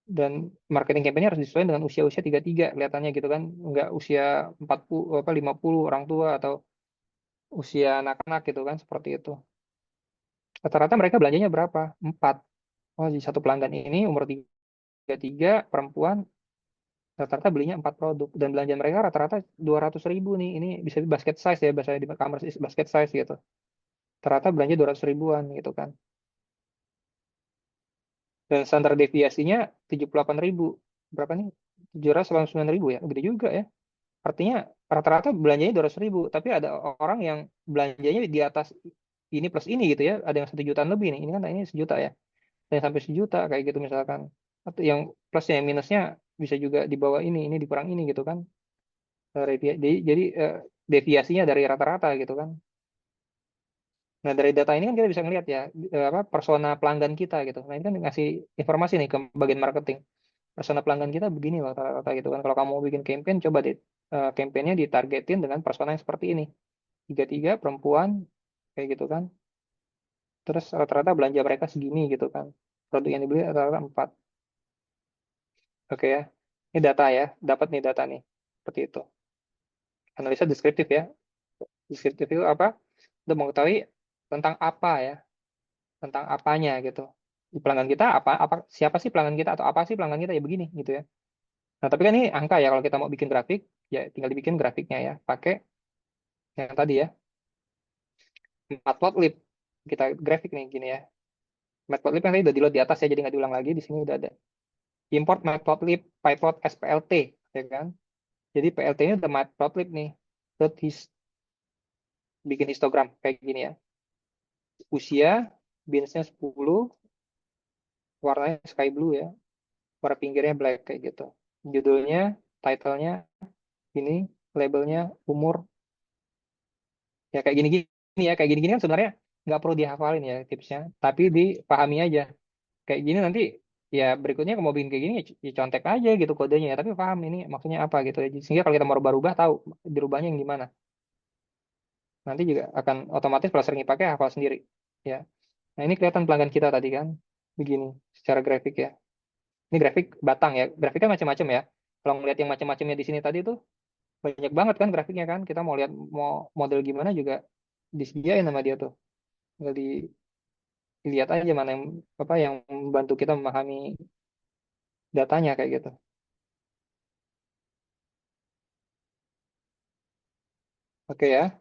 Dan marketing campaign-nya harus disesuaikan dengan usia-usia 33 kelihatannya gitu kan. Enggak usia 40 apa 50 orang tua atau usia anak-anak gitu kan seperti itu. Rata-rata mereka belanjanya berapa? 4. Oh, di satu pelanggan ini umur 33 perempuan rata-rata belinya 4 produk dan belanja mereka rata-rata 200.000 nih. Ini bisa basket size ya bahasa di e-commerce basket size gitu. Rata-rata belanja 200 ribuan gitu kan. Dan standar deviasinya 78.000. Berapa nih? 789.000 ya. Gede juga ya. Artinya rata-rata belanjanya 200.000, tapi ada orang yang belanjanya di atas ini plus ini gitu ya. Ada yang 1 jutaan lebih nih. Ini kan ini 1 juta ya. Ada yang sampai 1 juta kayak gitu misalkan. Atau yang plusnya, yang minusnya bisa juga di bawah ini dikurang ini gitu kan. Jadi deviasinya dari rata-rata gitu kan. Nah, dari data ini kan kita bisa ngelihat ya apa persona pelanggan kita gitu. Nah, ini kan ngasih informasi nih ke bagian marketing. Persona pelanggan kita begini loh rata-rata gitu kan. Kalau kamu mau bikin campaign, coba deh campaignnya ditargetin dengan persona yang seperti ini. 33 perempuan kayak gitu kan. Terus rata-rata belanja mereka segini gitu kan. Produk yang dibeli rata-rata 4. Oke ya. Ini data ya. Dapat nih data nih. Seperti itu. Analisa deskriptif ya. Deskriptif itu apa? Untuk mengetahui tentang apa ya. Tentang apanya gitu. Di pelanggan kita apa siapa sih pelanggan kita atau apa sih pelanggan kita ya begini gitu ya. Nah, tapi kan ini angka ya kalau kita mau bikin grafik ya tinggal dibikin grafiknya ya pakai yang tadi ya. Matplotlib. Kita grafik nih gini ya. Matplotlib yang tadi udah di load di atas ya jadi nggak diulang lagi, di sini udah ada. Import matplotlib pyplot SPLT ya kan. Jadi PLT ini udah matplotlib nih. Bikin histogram kayak gini ya. Usia binsnya 10, warnanya sky blue ya. Warna pinggirnya black kayak gitu. Judulnya, titlenya ini, labelnya, umur. Ya kayak gini ya, kayak gini kan sebenarnya nggak perlu dihafalin ya tipsnya, tapi dipahami aja. Kayak gini nanti ya berikutnya kalau mau bikin kayak gini ya contek aja gitu kodenya ya, tapi paham ini maksudnya apa gitu ya. Sehingga kalau kita mau rubah-rubah tahu dirubahnya yang gimana. Nanti juga akan otomatis kalau sering dipakai hafal sendiri. Ya. Nah ini kelihatan pelanggan kita tadi kan. begini secara grafik ya. Ini grafik batang ya. Grafiknya macam-macam ya. Kalau ngeliat yang macam-macamnya di sini tadi tuh banyak banget kan grafiknya kan. Kita mau lihat mau model gimana juga disediain sama dia tuh. Tinggal dilihat aja mana yang apa yang membantu kita memahami datanya kayak gitu. Oke ya.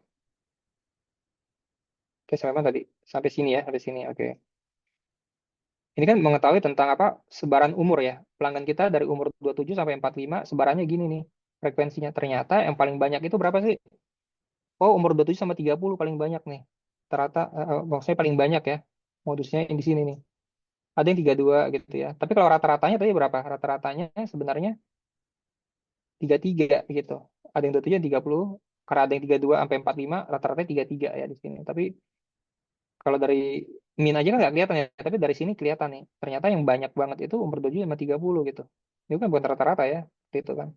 Oke, sampai mana tadi? Sampai sini ya, sampai sini. Oke. Ini kan mengetahui tentang apa sebaran umur ya. Pelanggan kita dari umur 27 sampai 45 sebarannya gini nih. Frekuensinya ternyata yang paling banyak itu berapa sih? Oh, umur 27 sama 30 paling banyak nih. Rata maksudnya paling banyak ya. Modusnya yang di sini nih. Ada yang 32 gitu ya. Tapi kalau rata-ratanya tadi berapa? Rata-ratanya sebenarnya 33 gitu. Ada yang 27 yang 30, karena ada yang 32 sampai 45, rata-ratanya 33 ya di sini. Tapi kalau dari min aja kan nggak kelihatan ya, tapi dari sini kelihatan nih. Ternyata yang banyak banget itu umur 27 sama 30 gitu. Itu kan bukan rata-rata ya, itu kan.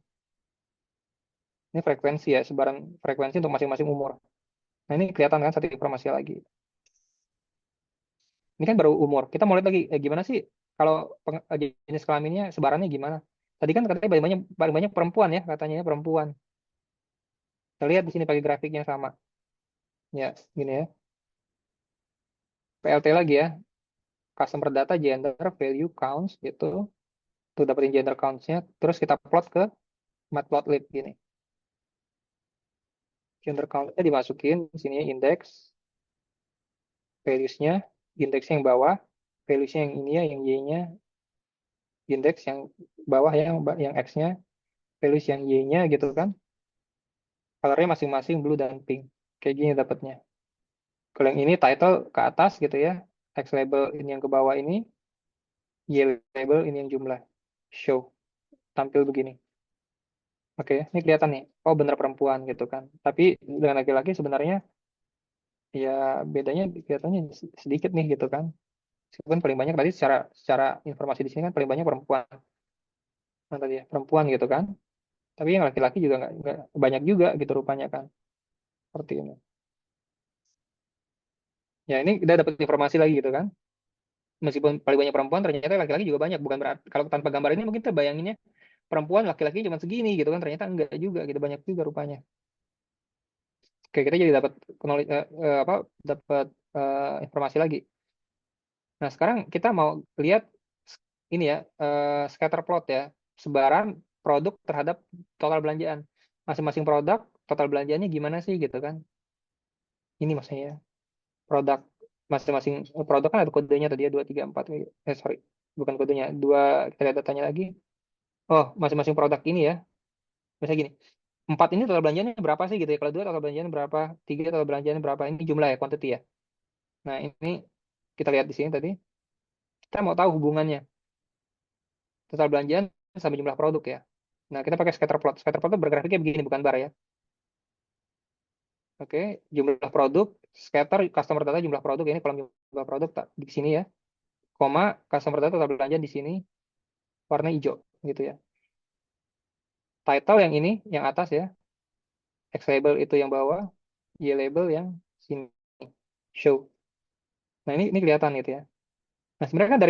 Ini frekuensi ya, sebaran frekuensi untuk masing-masing umur. Nah ini kelihatan kan satu informasi lagi. Ini kan baru umur. Kita mau lihat lagi, gimana sih kalau jenis kelaminnya sebarannya gimana? Tadi kan katanya paling banyak perempuan ya, katanya ya, perempuan. Kita lihat di sini pakai grafiknya sama. Ya, gini ya. PLT lagi ya, customer data gender value counts gitu. Tuh dapetin gender counts-nya. Terus kita plot ke matplotlib gini. Gender count-nya dimasukin di sini indeks, values-nya, indeksnya yang bawah, values-nya yang ini ya, yang Y-nya, indeks yang bawah ya, yang X-nya, values yang Y-nya gitu kan. Color-nya masing-masing blue dan pink. Kayak gini dapatnya. Kalau yang ini title ke atas gitu ya, X label ini yang ke bawah ini, Y label ini yang jumlah. Show. Tampil begini. Oke, ini kelihatan nih. Oh, bener perempuan gitu kan. Tapi dengan laki-laki sebenarnya ya bedanya kelihatannya sedikit nih gitu kan. Meskipun paling banyak tadi secara secara informasi di sini kan paling banyak perempuan. Nah, tadi ya, perempuan gitu kan. Tapi yang laki-laki juga nggak banyak juga gitu rupanya kan. Seperti ini. Ya ini kita dapat informasi lagi gitu kan. Meskipun paling banyak perempuan ternyata laki-laki juga banyak. Bukan berarti kalau tanpa gambar ini mungkin kita bayanginnya perempuan laki-laki cuma segini gitu kan. Ternyata enggak juga gitu banyak juga rupanya. Oke, kita jadi dapat apa dapat informasi lagi. Nah, sekarang kita mau lihat ini ya, scatter plot ya, sebaran produk terhadap total belanjaan. Masing-masing produk, total belanjaannya gimana sih gitu kan. Ini maksudnya ya, produk masing-masing produk kan ada kodenya tadi ya, 2, 3, 4. Sorry, bukan kodenya. Kita lihat datanya lagi. Oh, masing-masing produk ini ya. Misalnya gini, 4 ini total belanjaannya berapa sih gitu ya. Kalau 2 total belanjaannya berapa, 3 total belanjaannya berapa. Ini jumlah ya, quantity ya. Nah, ini kita lihat di sini tadi. Kita mau tahu hubungannya total belanjaan sama jumlah produk ya. Nah, kita pakai scatter plot. Scatter plot itu bergrafiknya begini, bukan bar ya. Oke, jumlah produk, scatter customer data jumlah produk, ini kolom jumlah produk di sini ya. Koma, customer data total belanjaan di sini, warna hijau gitu ya. Title yang ini, yang atas ya. X label itu yang bawah, Y label yang sini. Show. Nah, ini kelihatan gitu ya. Nah, sebenarnya kan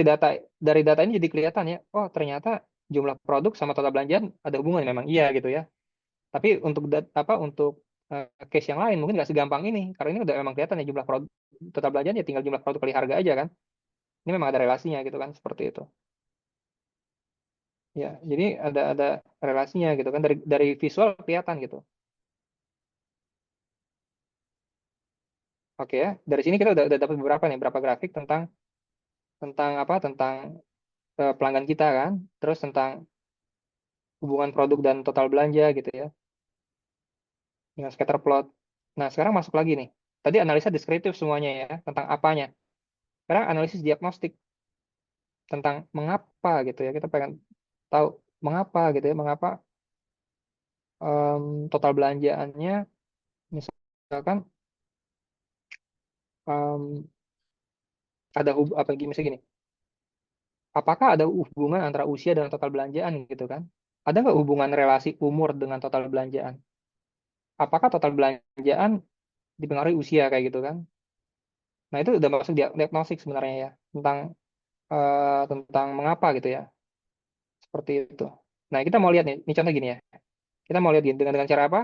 dari data ini jadi kelihatan ya. Oh, ternyata jumlah produk sama total belanjaan ada hubungan memang iya gitu ya. Tapi untuk untuk case yang lain mungkin nggak segampang ini karena ini udah memang kelihatan ya jumlah produk total belanjaan ya tinggal jumlah produk kali harga aja kan. Ini memang ada relasinya gitu kan seperti itu. Ya, jadi ada relasinya gitu kan dari visual kelihatan gitu. Oke ya, dari sini kita udah dapat beberapa nih, beberapa grafik tentang tentang pelanggan kita kan, terus tentang hubungan produk dan total belanja gitu ya, dengan scatter plot. Nah, sekarang masuk lagi nih. Tadi analisa deskriptif semuanya ya, tentang apanya. Sekarang analisis diagnostik tentang mengapa gitu ya. Kita pengen tahu mengapa gitu ya, mengapa total belanjaannya misalkan em, ada apa misalnya gini. Apakah ada hubungan antara usia dan total belanjaan gitu kan? Ada nggak hubungan relasi umur dengan total belanjaan? Apakah total belanjaan dipengaruhi usia kayak gitu kan? Nah, itu udah masuk diagnostik sebenarnya ya tentang tentang mengapa gitu ya, seperti itu. Nah, kita mau lihat nih, ini contoh gini ya. Kita mau lihat gini, dengan cara apa?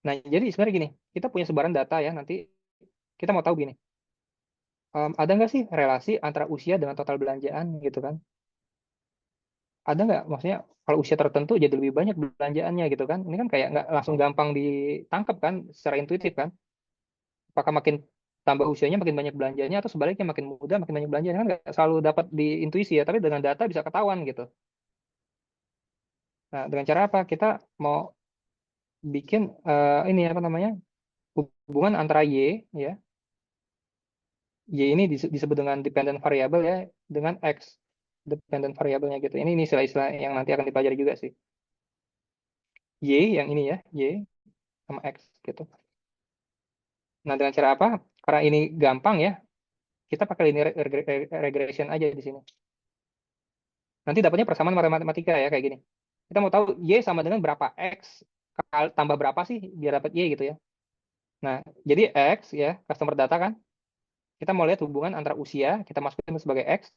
Nah, jadi sebenarnya gini, kita punya sebaran data ya, nanti kita mau tahu gini, ada nggak sih relasi antara usia dengan total belanjaan gitu kan? Ada nggak? Maksudnya kalau usia tertentu jadi lebih banyak belanjaannya gitu kan? Ini kan kayak nggak langsung gampang ditangkap kan, secara intuitif kan? Apakah makin tambah usianya makin banyak belanjanya atau sebaliknya makin muda makin banyak belanjanya kan nggak selalu dapat di intuisi ya, tapi dengan data bisa ketahuan gitu. Nah, dengan cara apa? Kita mau bikin ini apa namanya? Hubungan antara Y ya. Y ini disebut dengan dependent variable ya, dengan X dependent variabelnya gitu. Ini istilah-istilah yang nanti akan dipelajari juga sih. Y yang ini ya, Y sama X gitu. Nah, dengan cara apa? Karena ini gampang ya, kita pakai linear regression aja di sini. Nanti dapatnya persamaan matematika ya kayak gini. Kita mau tahu Y sama dengan berapa X tambah berapa sih biar dapat Y gitu ya. Nah, jadi X ya, customer data kan. Kita mau lihat hubungan antara usia, kita masukin sebagai X,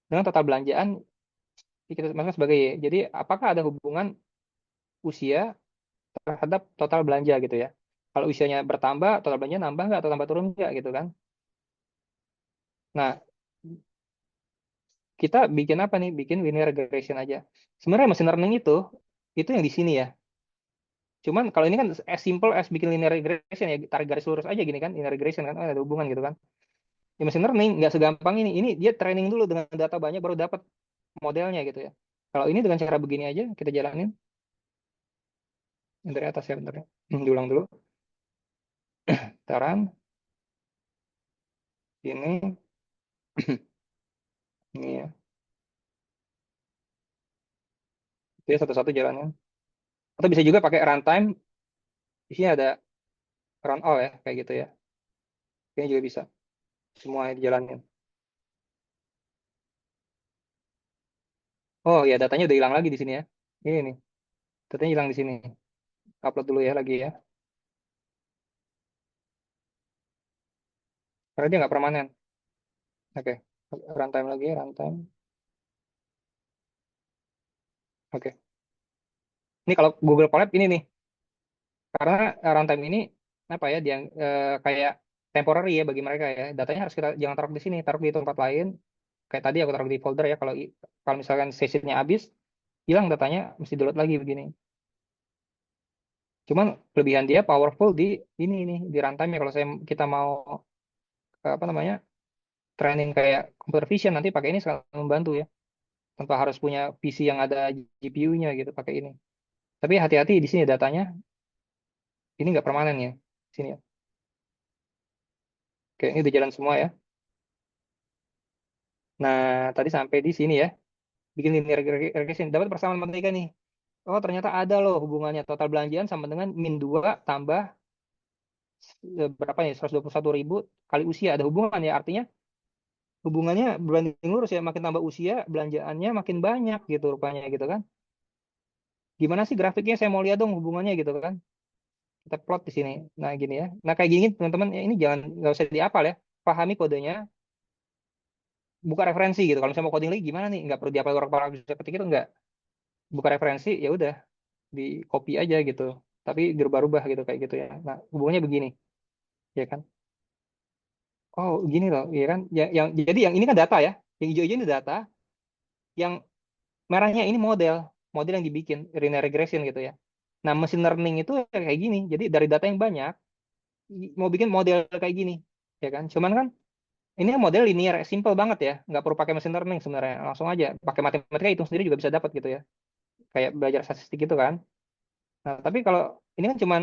dengan total belanjaan, kita masukkan sebagai Y. Jadi, apakah ada hubungan usia terhadap total belanja gitu ya. Kalau usianya bertambah, total belanja nambah nggak atau tambah turun nggak gitu kan. Nah, kita bikin apa nih? Bikin linear regression aja. Sebenarnya machine learning itu yang di sini ya. Cuman kalau ini kan as simple as bikin linear regression ya, tarik garis lurus aja gini kan, linear regression kan, oh, ada hubungan gitu kan. Ya machine learning nggak segampang ini. Ini dia training dulu dengan data banyak baru dapat modelnya gitu ya. Kalau ini dengan cara begini aja kita jalanin. Yang dari atas ya bentar ya. Diulang dulu. Taran. Ini. Ini ya. Dia satu-satu jalannya. Atau bisa juga pakai runtime. Di sini ada run all ya, kayak gitu ya. Ini juga bisa. Semua dijalanin. Oh ya, datanya udah hilang lagi di sini ya. Ini nih. Datanya hilang di sini. Upload dulu ya lagi ya. Karena dia nggak permanen. Oke. Runtime lagi, runtime. Oke. Ini kalau Google Colab ini nih. Karena runtime ini apa ya, dia kayak temporary ya bagi mereka ya. Datanya harus kita jangan taruh di sini, taruh di tempat lain. Kayak tadi aku taruh di folder ya. Kalau misalkan sessionnya habis, hilang datanya, mesti download lagi begini. Cuman kelebihan dia powerful di di runtime ya. Kalau kita mau apa namanya training kayak computer vision nanti pakai ini sangat membantu ya. Tanpa harus punya PC yang ada GPU-nya gitu pakai ini. Tapi hati-hati di sini datanya ini nggak permanen ya. Sini ya. Oke, ini udah jalan semua ya. Nah, tadi sampai di sini ya. Bikin linear regression. Dapat persamaan matematika nih. Oh, ternyata ada loh hubungannya total belanjaan sama dengan min 2 tambah berapa nih? 121.000 kali usia. Ada hubungan ya. Artinya hubungannya berbanding lurus ya. Makin tambah usia, belanjaannya makin banyak gitu rupanya gitu kan. Gimana sih grafiknya? Saya mau lihat dong hubungannya gitu kan. Kita plot di sini. Nah, gini ya. Nah, kayak gini teman-teman, ya, ini jangan nggak usah dihafal ya. Pahami kodenya, buka referensi gitu. Kalau misalnya mau coding lagi gimana nih? Nggak perlu dihafal orang-orang bisa ketik itu nggak. Buka referensi ya udah di copy aja gitu. Tapi berubah-ubah gitu kayak gitu ya. Nah, hubungannya begini, ya kan? Oh, gini loh, ya kan? Yang jadi yang ini kan data ya. Yang hijau-hijau ini data, yang merahnya ini model yang dibikin linear regression gitu ya. Nah, machine learning itu kayak gini. Jadi dari data yang banyak mau bikin model kayak gini, ya kan? Cuman kan ini model linear, simple banget ya, nggak perlu pakai machine learning sebenarnya, langsung aja pakai matematika hitung sendiri juga bisa dapat gitu ya, kayak belajar statistik gitu kan. Nah, tapi kalau ini kan cuman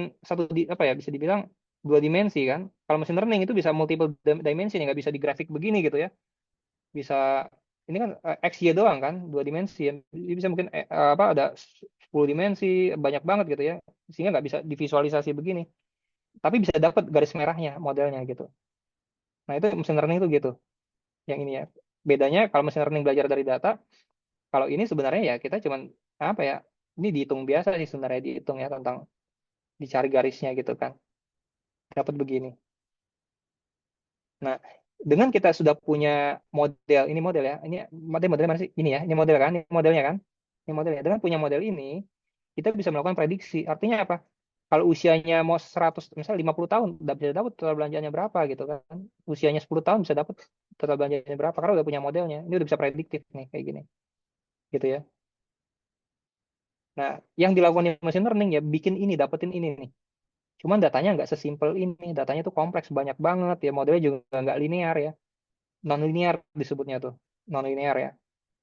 apa ya, bisa dibilang dua dimensi kan. Kalau machine learning itu bisa multiple dimensi, nggak bisa di grafik begini gitu ya. Bisa ini kan X, Y doang kan, dua dimensi ya. Jadi bisa mungkin apa ada 10 dimensi, banyak banget gitu ya. Sehingga nggak bisa divisualisasi begini. Tapi bisa dapat garis merahnya modelnya gitu. Nah, itu machine learning itu gitu. Yang ini ya. Bedanya kalau machine learning belajar dari data, kalau ini sebenarnya ya kita cuman apa ya? Ini dihitung biasa sih sebenarnya, dihitung ya tentang dicari garisnya gitu kan. Dapat begini. Nah, Dengan kita sudah punya model, ini model ya, ini model mana sih? Ini ya, ini model kan, ini modelnya kan, ini modelnya. Dengan punya model ini, kita bisa melakukan prediksi. Artinya apa? Kalau usianya mau 100, misalnya 50 tahun, udah bisa dapat total belanjanya berapa gitu kan. Usianya 10 tahun bisa dapat total belanjanya berapa, karena udah punya modelnya. Ini udah bisa prediktif nih, kayak gini. Gitu ya. Nah, yang dilakukan di machine learning ya, bikin ini, dapetin ini nih. Cuman datanya nggak sesimpel ini, datanya tuh kompleks, banyak banget ya, modelnya juga nggak linear ya. Non-linear disebutnya tuh, non-linear ya.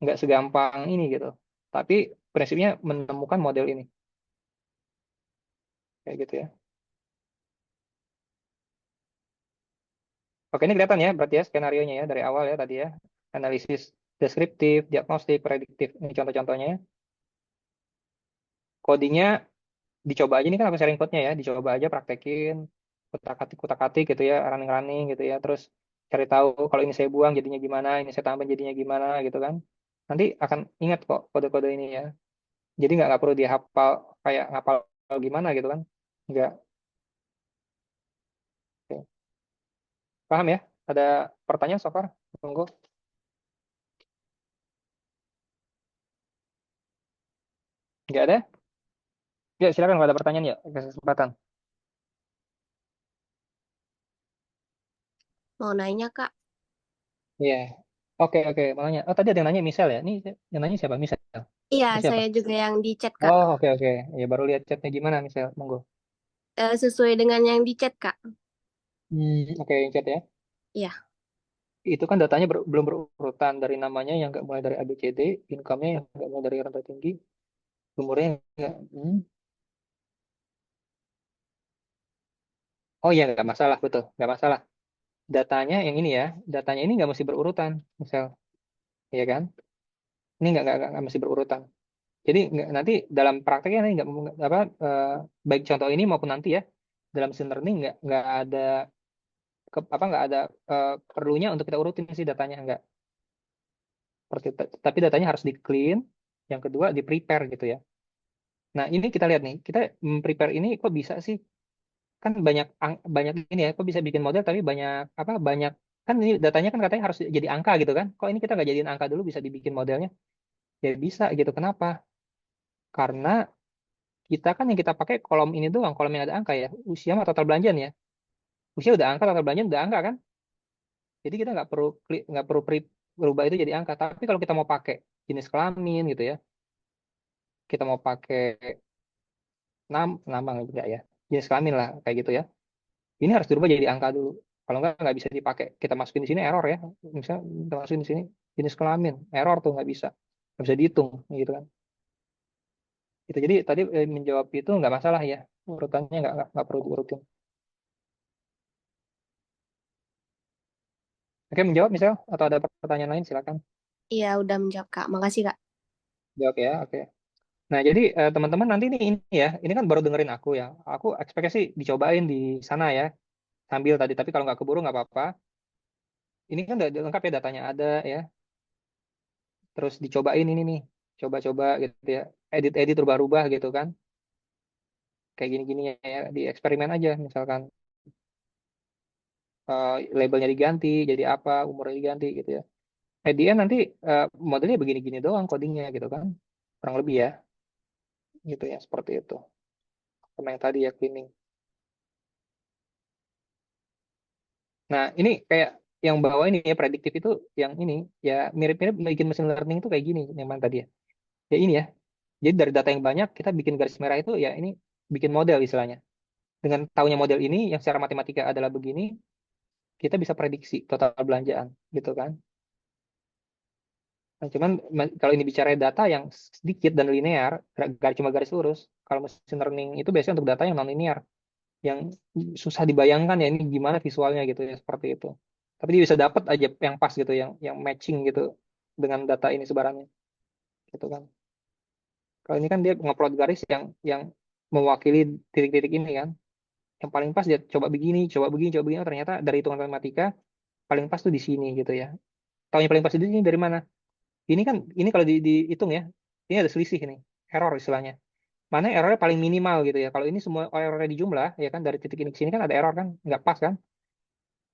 Nggak segampang ini gitu. Tapi prinsipnya menemukan model ini. Kayak gitu ya. Oke, ini kelihatan ya, berarti ya skenario-nya ya dari awal ya tadi ya. Analisis deskriptif, diagnostik, prediktif. Ini contoh-contohnya ya. Codingnya dicoba aja, ini kan aku sharing code-nya ya. Dicoba aja praktekin, kutak-atik gitu ya, running-running gitu ya. Terus cari tahu kalau ini saya buang jadinya gimana, ini saya tambah jadinya gimana gitu kan. Nanti akan ingat kok kode-kode ini ya. Jadi nggak perlu dihafal kayak ngapal gimana gitu kan. Nggak. Oke. Paham ya? Ada pertanyaan so far? Tunggu. Nggak ada? Ya, silakan kalau ada pertanyaan ya. Kasih kesempatan.
Mau nanya, Kak.
Iya. Oke, oke. Makanya. Oh, tadi ada yang nanya Misal ya. Ini yang nanya siapa? Misal.
Iya,
Itu siapa?
saya juga yang di chat, Kak.
Oh, oke, oke. Ya, baru lihat chatnya gimana, Misal. Monggo.
Sesuai dengan yang di chat, Kak.
Oke, yang chat ya.
Iya.
Itu kan datanya belum berurutan dari namanya yang nggak mulai dari ABCD, income-nya yang nggak mulai dari rendah tinggi, umurnya yang nggak. Oh iya, nggak masalah, betul. Nggak masalah. Datanya yang ini ya, datanya ini nggak mesti berurutan, misal. Iya kan? Ini nggak mesti berurutan. Jadi nanti dalam prakteknya nanti nggak apa baik contoh ini maupun nanti ya dalam machine learning nggak ada nggak ada perlunya untuk kita urutin sih datanya nggak. Tapi datanya harus di clean. Yang kedua di prepare gitu ya. Nah ini kita lihat nih kita prepare ini kok bisa sih kan banyak ini ya kok bisa bikin model tapi banyak kan ini datanya kan katanya harus jadi angka gitu kan. Kok ini kita nggak jadiin angka dulu bisa dibikin modelnya? Ya bisa gitu. Kenapa? Karena kita kan yang kita pakai kolom ini doang, kolom yang ada angka ya. Usia sama total belanjaan ya. Usia udah angka, total belanjaan udah angka kan. Jadi kita nggak perlu berubah itu jadi angka. Tapi kalau kita mau pakai jenis kelamin gitu ya, kita mau pakai nama enggak ya, jenis kelamin lah kayak gitu ya. Ini harus dirubah jadi angka dulu. Kalau nggak bisa dipakai. Kita masukin di sini error ya. Misalnya kita masukin di sini jenis kelamin, error tuh nggak bisa dihitung gitu kan. Itu jadi tadi menjawab itu nggak masalah ya. Urutannya nggak perlu diurutin. Oke, menjawab misal atau ada pertanyaan lain silakan.
Iya, udah menjawab, Kak. Makasih, Kak.
Jawab ya, oke. Nah, jadi teman-teman nanti ini ya, ini kan baru dengerin aku ya. Aku ekspektasi dicobain di sana ya, sambil tadi. Tapi kalau nggak keburu nggak apa-apa. Ini kan udah lengkap ya datanya ada ya. Terus dicobain ini nih, coba-coba gitu ya. Edit-edit rubah-rubah gitu kan. Kayak gini-gini ya, di eksperimen aja misalkan. Labelnya diganti, jadi apa, umurnya diganti gitu ya. At the end nanti modelnya begini-gini doang codingnya gitu kan. Kurang lebih ya, gitu ya, seperti itu. Sama yang tadi ya, cleaning. Nah, ini kayak yang bawah ini ya prediktif itu yang ini ya mirip-mirip bikin machine learning itu kayak gini yang mana tadi ya. Ya ini ya. Jadi dari data yang banyak kita bikin garis merah itu ya ini bikin model istilahnya. Dengan tahunya model ini yang secara matematika adalah begini, kita bisa prediksi total belanjaan gitu kan. Nah, cuman kalau ini bicara data yang sedikit dan linear, cuma garis lurus. Kalau machine learning itu biasanya untuk data yang non linear, yang susah dibayangkan ya ini gimana visualnya gitu ya seperti itu. Tapi dia bisa dapat aja yang pas gitu, yang matching gitu dengan data ini sebarannya, gitu kan. Kalau ini kan dia ngupload garis yang mewakili titik-titik ini kan, yang paling pas dia coba begini, coba begini, coba begini. Oh, ternyata dari hitungan matematika paling pas tuh di sini gitu ya. Tahu yang paling pas di sini dari mana? Ini kan ini kalau dihitung ya, ini ada selisih nih, error istilahnya. Mana errornya paling minimal gitu ya. Kalau ini semua errornya dijumlah ya kan dari titik ini ke sini kan ada error kan, nggak pas kan.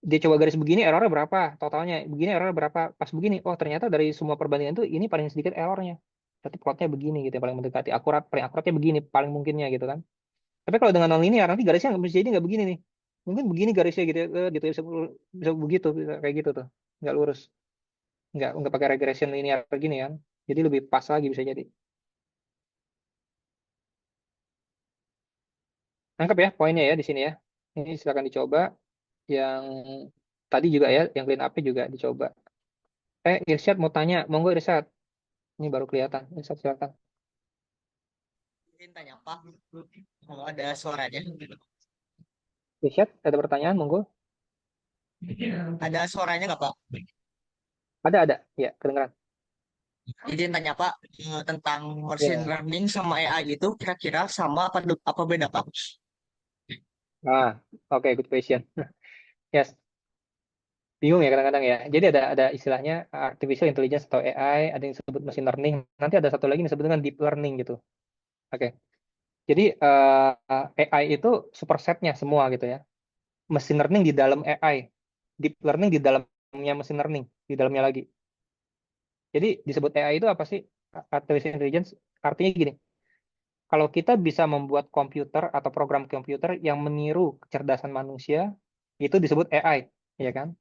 dia coba garis begini errornya berapa, totalnya begini errornya berapa, pas begini, oh ternyata dari semua perbandingan itu ini paling sedikit errornya. Berarti plotnya begini gitu, yang paling mendekati akurat, paling akuratnya begini, paling mungkinnya gitu kan. Tapi kalau dengan non-linear nanti garisnya nggak bisa jadi nggak begini nih. Mungkin begini garisnya gitu, gitu bisa begitu, bisa kayak gitu tuh, nggak lurus, nggak pakai regression linear begini kan. Jadi lebih pas lagi bisa jadi. Nangkep ya poinnya ya di sini ya. Ini silakan dicoba. Yang tadi juga ya, yang clean up juga dicoba. Irsyad mau tanya, monggo Irsyad. Ini baru kelihatan. Irsyad silakan.
Izin tanya Pak, kalau ada suaranya.
Irsyad, ada pertanyaan, monggo.
Ada suaranya nggak Pak?
Ada. Ya, kedengeran.
Izin tanya Pak, tentang machine
Ya.
learning sama AI itu kira-kira sama apa beda Pak?
Oke, good question. Yes, bingung ya kadang-kadang ya. Jadi ada istilahnya artificial intelligence atau AI, ada yang disebut machine learning. Nanti ada satu lagi yang disebut dengan deep learning gitu. Oke. Jadi AI itu supersetnya semua gitu ya. Machine learning di dalam AI, deep learning di dalamnya machine learning, di dalamnya lagi. Jadi disebut AI itu apa sih? Artificial intelligence artinya gini. Kalau kita bisa membuat komputer atau program komputer yang meniru kecerdasan manusia, itu disebut AI, ya kan?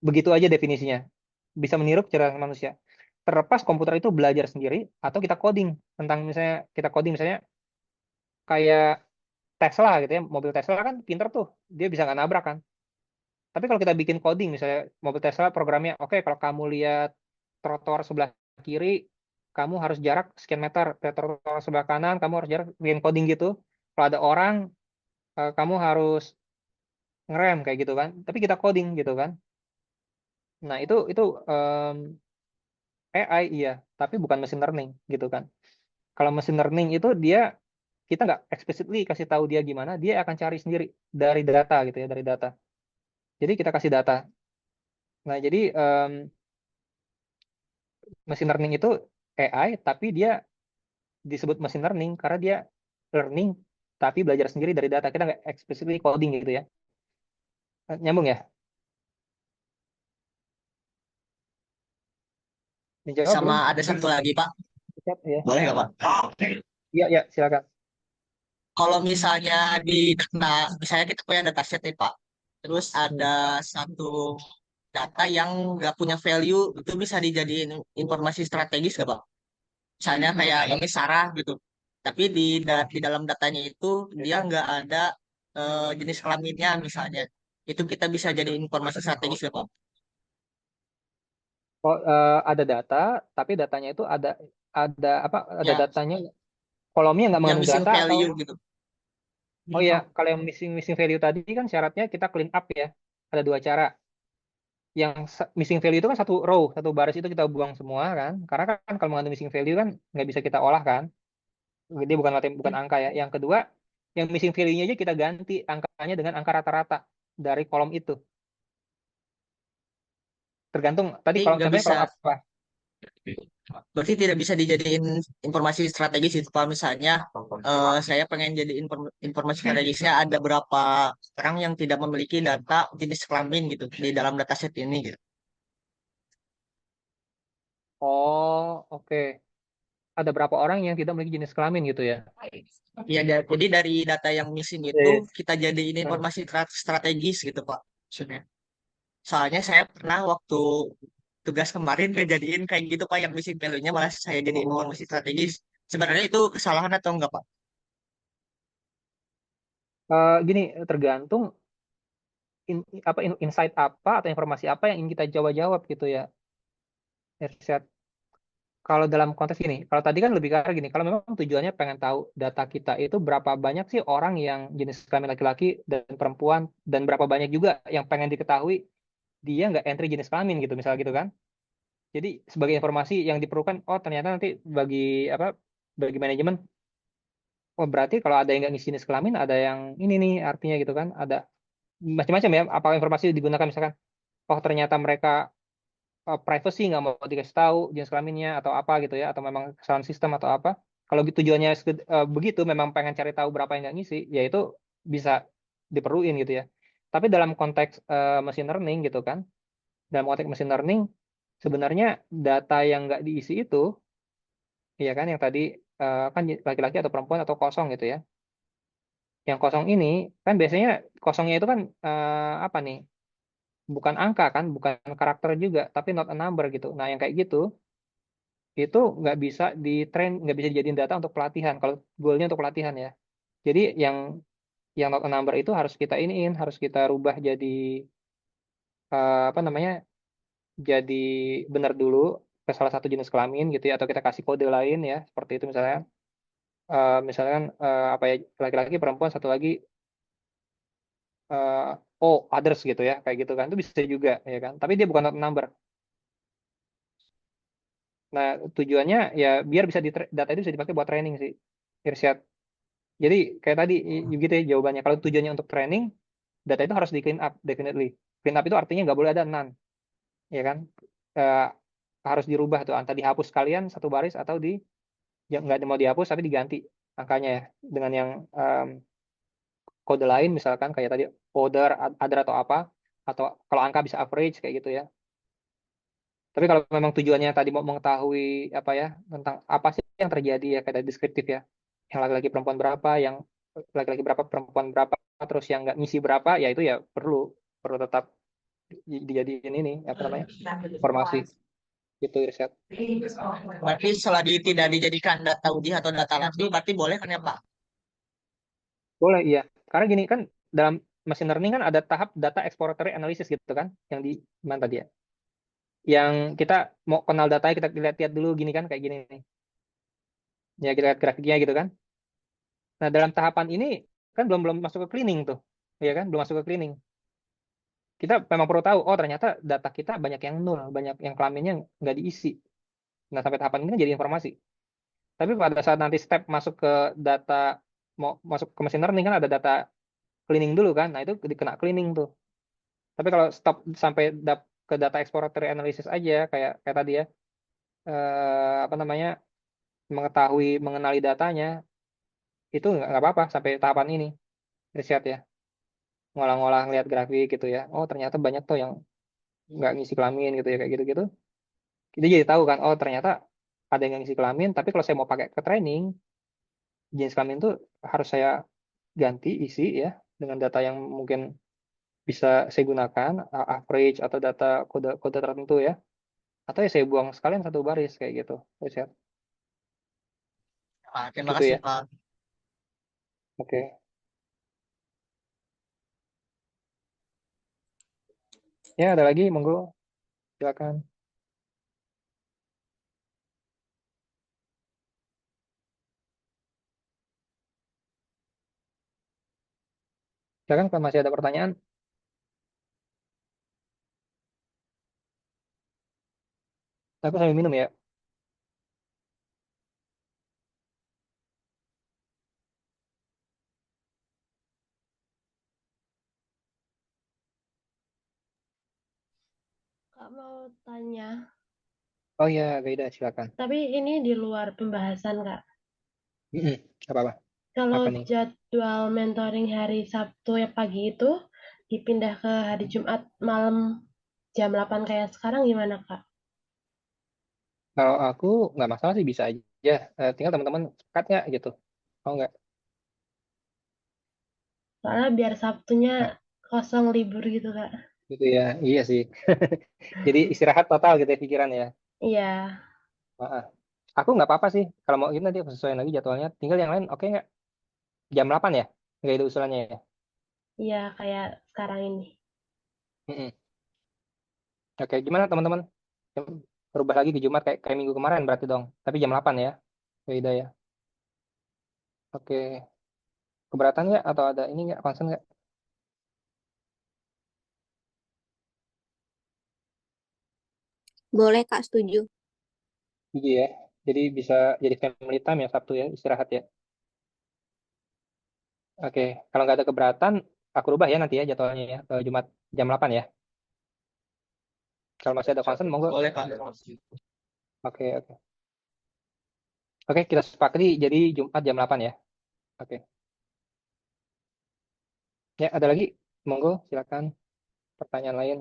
Begitu aja definisinya. Bisa meniru kecerdasan manusia. Terlepas komputer itu belajar sendiri atau kita coding tentang misalnya kita coding misalnya kayak Tesla gitu ya, mobil Tesla kan pinter tuh, dia bisa nggak nabrak kan. Tapi kalau kita bikin coding misalnya mobil Tesla programnya, oke kalau kamu lihat trotoar sebelah kiri, kamu harus jarak sekian meter, ke trotoar sebelah kanan kamu harus jarak, bikin coding gitu. Kalau ada orang, kamu harus ngerem kayak gitu kan. Tapi kita coding gitu kan. Nah itu AI iya, tapi bukan machine learning gitu kan. Kalau machine learning itu dia kita nggak explicitly kasih tahu dia gimana, dia akan cari sendiri dari data gitu ya, dari data. Jadi kita kasih data. Nah jadi machine learning itu AI, tapi dia disebut machine learning karena dia learning, tapi belajar sendiri dari data. Kita nggak explicitly coding gitu ya. Nyambung ya? Dijawab belum?
Sama ada satu lagi Pak,
Ya,
boleh nggak Pak?
ya, silakan.
Kalau misalnya di misalnya kita punya dataset nih Pak, terus ada satu data yang nggak punya value, itu bisa dijadiin informasi strategis nggak Pak? Misalnya kayak ini Sarah gitu, tapi di dalam datanya itu dia nggak ada jenis kelaminnya misalnya, itu kita bisa jadi informasi strategis nggak Pak?
Oh, ada data, tapi datanya itu ada apa? Ada
Ya,
datanya kolomnya nggak
yang
mengandung
missing
data atau?
value gitu.
Oh ya, kalau yang missing value tadi kan syaratnya kita clean up ya. Ada dua cara. Yang missing value itu kan satu row, satu baris itu kita buang semua kan. Karena kan kalau mengandung missing value kan nggak bisa kita olah kan. Dia bukan angka ya. Yang kedua, yang missing value-nya aja kita ganti angkanya dengan angka rata-rata dari kolom itu. Tergantung tadi
Jadi
kalau
nggak
contohnya
bisa,
kalau apa?
berarti tidak bisa dijadiin informasi strategis itu Pak. Misalnya saya pengen jadi informasi strategisnya ada berapa orang yang tidak memiliki data jenis kelamin gitu di dalam dataset ini gitu.
Oh, oke. Ada berapa orang yang tidak memiliki jenis kelamin gitu ya?
Ya, jadi dari data yang missing
Iya,
itu
iya.
kita jadiin
Hmm.
informasi strategis gitu Pak. Maksudnya. Soalnya saya pernah waktu tugas kemarin ngejadiin kayak gitu Pak, yang missing value-nya malah saya jadiin informasi strategis. Sebenarnya itu kesalahan atau enggak Pak?
Gini, tergantung insight apa atau informasi apa yang ingin kita jawab gitu ya. Irsyad. Kalau dalam konteks ini, kalau tadi kan lebih ke arah gini, kalau memang tujuannya pengen tahu data kita itu berapa banyak sih orang yang jenis kelamin laki-laki dan perempuan, dan berapa banyak juga yang pengen diketahui dia nggak entry jenis kelamin gitu, misalnya gitu kan. Jadi sebagai informasi yang diperlukan, oh ternyata nanti bagi apa, bagi manajemen, oh berarti kalau ada yang nggak ngisi jenis kelamin, ada yang ini nih artinya gitu kan, ada macam-macam ya, apa informasi digunakan misalkan, oh ternyata mereka privacy nggak mau dikasih tahu jenis kelaminnya atau apa gitu ya, atau memang kesalahan sistem atau apa. Kalau tujuannya begitu, memang pengen cari tahu berapa yang nggak ngisi, ya itu bisa diperluin gitu ya. Tapi dalam konteks machine learning gitu kan, dalam konteks machine learning sebenarnya data yang nggak diisi itu, ya kan, yang tadi kan laki-laki atau perempuan atau kosong gitu ya. Yang kosong ini kan biasanya kosongnya itu kan apa nih? Bukan angka kan, bukan karakter juga, tapi not a number gitu. Nah, yang kayak gitu itu nggak bisa di-train, nggak bisa dijadiin data untuk pelatihan. Kalau goalnya untuk pelatihan ya. Jadi yang not a number itu harus kita iniin, harus kita rubah jadi apa namanya? Jadi benar dulu ke salah satu jenis kelamin gitu ya, atau kita kasih kode lain ya, seperti itu misalnya. Misalkan apa ya, laki-laki perempuan satu lagi eh, oh others gitu ya, kayak gitu kan, itu bisa juga ya kan, tapi dia bukan not a number. Nah, tujuannya ya biar bisa data itu bisa dipakai buat training sih, Irsyad. Jadi kayak tadi gitu ya jawabannya. Kalau tujuannya untuk training, data itu harus di clean up, definitely. Clean up itu artinya nggak boleh ada none, ya kan? Eh, Harus dirubah tuh, antara dihapus kalian satu baris atau ya nggak mau dihapus tapi diganti angkanya ya dengan yang kode lain, misalkan kayak tadi order, other atau apa, atau kalau angka bisa average kayak gitu ya. Tapi kalau memang tujuannya tadi mau mengetahui apa ya, tentang apa sih yang terjadi ya, kayak tadi deskriptif ya, yang laki-laki perempuan berapa, yang laki-laki berapa perempuan berapa, terus yang nggak ngisi berapa, ya itu ya perlu perlu tetap dijadiin ini apa namanya, informasi gitu riset.
Berarti selagi tidak dijadikan data uji atau data latih, berarti boleh kan ya Pak?
Boleh iya, karena gini kan, dalam machine learning kan ada tahap data exploratory analysis gitu kan, yang di mana tadi ya, yang kita mau kenal datanya, kita lihat-lihat dulu gini kan, kayak gini nih ya, kita lihat grafiknya gitu kan. Nah, dalam tahapan ini kan belum belum masuk ke cleaning tuh, ya kan, belum masuk ke cleaning. Kita memang perlu tahu, oh ternyata data kita banyak yang nol, banyak yang kelaminnya nggak diisi. Nah, sampai tahapan ini kan jadi informasi. Tapi pada saat nanti step masuk ke data, mau masuk ke machine learning kan ada data cleaning dulu kan, nah itu kena cleaning tuh. Tapi kalau stop sampai ke data exploratory analysis aja, kayak kayak tadi ya, apa namanya, mengetahui mengenali datanya, itu nggak apa-apa sampai tahapan ini riset ya, ngolah-ngolah lihat grafik gitu ya, oh ternyata banyak tuh yang nggak ngisi kelamin gitu ya, kayak gitu-gitu. Kita jadi tahu kan, oh ternyata ada yang nggak ngisi kelamin, tapi kalau saya mau pakai ke training, jenis kelamin itu harus saya ganti isi ya dengan data yang mungkin bisa saya gunakan, average atau data kode kode tertentu ya, atau ya saya buang sekalian satu baris kayak gitu riset
Pak, terima
gitu
kasih
ya.
Pak.
Oke, ya ada lagi, monggo silakan. Silakan kalau masih ada pertanyaan. Aku sambil minum ya.
Kak mau tanya,
Oh ya, Gaida silakan.
Tapi ini di luar pembahasan, Kak.
Mm-mm, apa-apa.
Kalau
Apa nih?
jadwal mentoring hari Sabtu ya pagi itu dipindah ke hari Jumat malam jam 8 kayak sekarang gimana, Kak?
Kalau aku nggak masalah sih, bisa aja. Tinggal teman-teman sepakat nggak gitu. Oh nggak.
Soalnya biar Sabtunya
Nah,
kosong libur gitu, Kak.
gitu ya. Iya sih. Jadi istirahat total gitu ya pikiran ya.
Iya,
Heeh. Aku nggak apa-apa sih. Kalau mau gitu nanti aku sesuaiin lagi jadwalnya. Tinggal yang lain oke nggak? Jam 8 ya? Nggak ada usulannya ya?
iya kayak sekarang ini.
Mm-mm. Oke, gimana teman-teman? Berubah lagi ke Jumat kayak minggu kemarin berarti dong. Tapi jam 8 ya? Beda ya. Oke. Keberatan nggak? Atau ada ini nggak? Concern nggak?
boleh Kak, setuju.
Gitu ya. Jadi bisa jadi family time ya Sabtu ya, istirahat ya. Oke, kalau nggak ada keberatan, aku rubah ya nanti ya jadwalnya ya, ke Jumat jam 8 ya. Kalau masih ada concern, monggo.
Boleh Pak.
Oke, oke. Oke, kita sepakati jadi Jumat jam 8 ya. Oke. Ya, ada lagi? Monggo, silakan. Pertanyaan lain.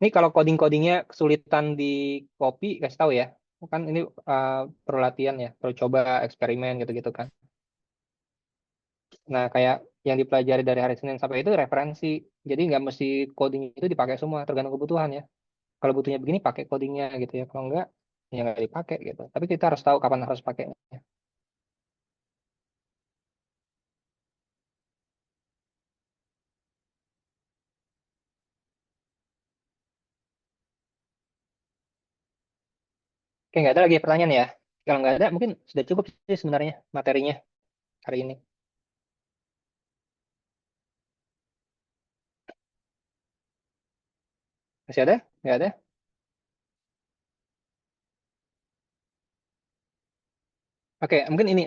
Ini kalau coding-codingnya kesulitan di copy, kasih tahu ya. Kan ini perlu latihan ya, perlu coba eksperimen gitu-gitu kan. Nah, kayak yang dipelajari dari hari Senin sampai itu referensi. Jadi nggak mesti coding itu dipakai semua, tergantung kebutuhan ya. Kalau butuhnya begini, pakai codingnya gitu ya. Kalau enggak, ya nggak dipakai gitu. Tapi kita harus tahu kapan harus pakai. Oke, nggak ada lagi pertanyaan ya. Kalau nggak ada, mungkin sudah cukup sih sebenarnya materinya hari ini. Masih ada? Nggak ada? Oke, mungkin ini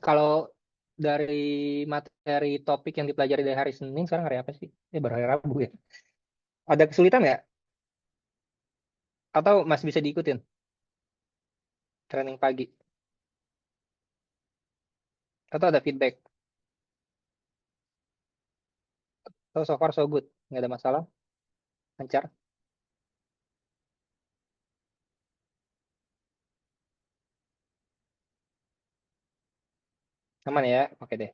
kalau dari materi topik yang dipelajari dari hari Senin, sekarang hari apa sih? Baru hari Rabu ya. Ada kesulitan nggak? Atau masih bisa diikutin training pagi? Atau ada feedback? Atau so far so good? Nggak ada masalah? Lancar? Aman ya? Oke deh.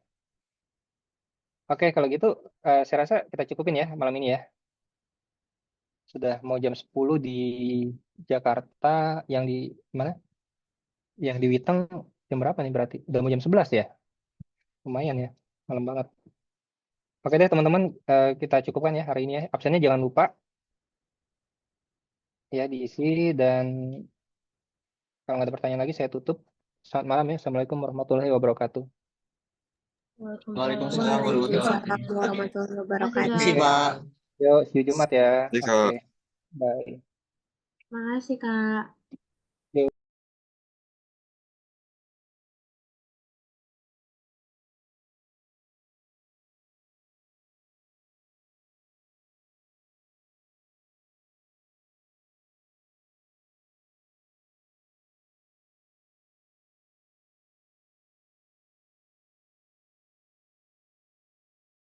Oke, kalau gitu saya rasa kita cukupin ya malam ini ya. Sudah mau jam 10 di Jakarta, yang di mana? Yang di Witeng jam berapa nih berarti? Udah mau jam 11 ya? Lumayan ya, malam banget. Oke deh teman-teman, kita cukupkan ya hari ini ya. Absennya jangan lupa ya diisi, dan kalau nggak ada pertanyaan lagi saya tutup. Selamat malam ya. Assalamualaikum warahmatullahi wabarakatuh.
Waalaikumsalam warahmatullahi wabarakatuh.
Waalaikumsalam warahmatullahi
Terima
wabarakatuh.
Terima kasih,
kasih,
Pak.
Kak.
Yuk, see you Jumat ya.
Jadi
Oke, bye.
Makasih, Kak.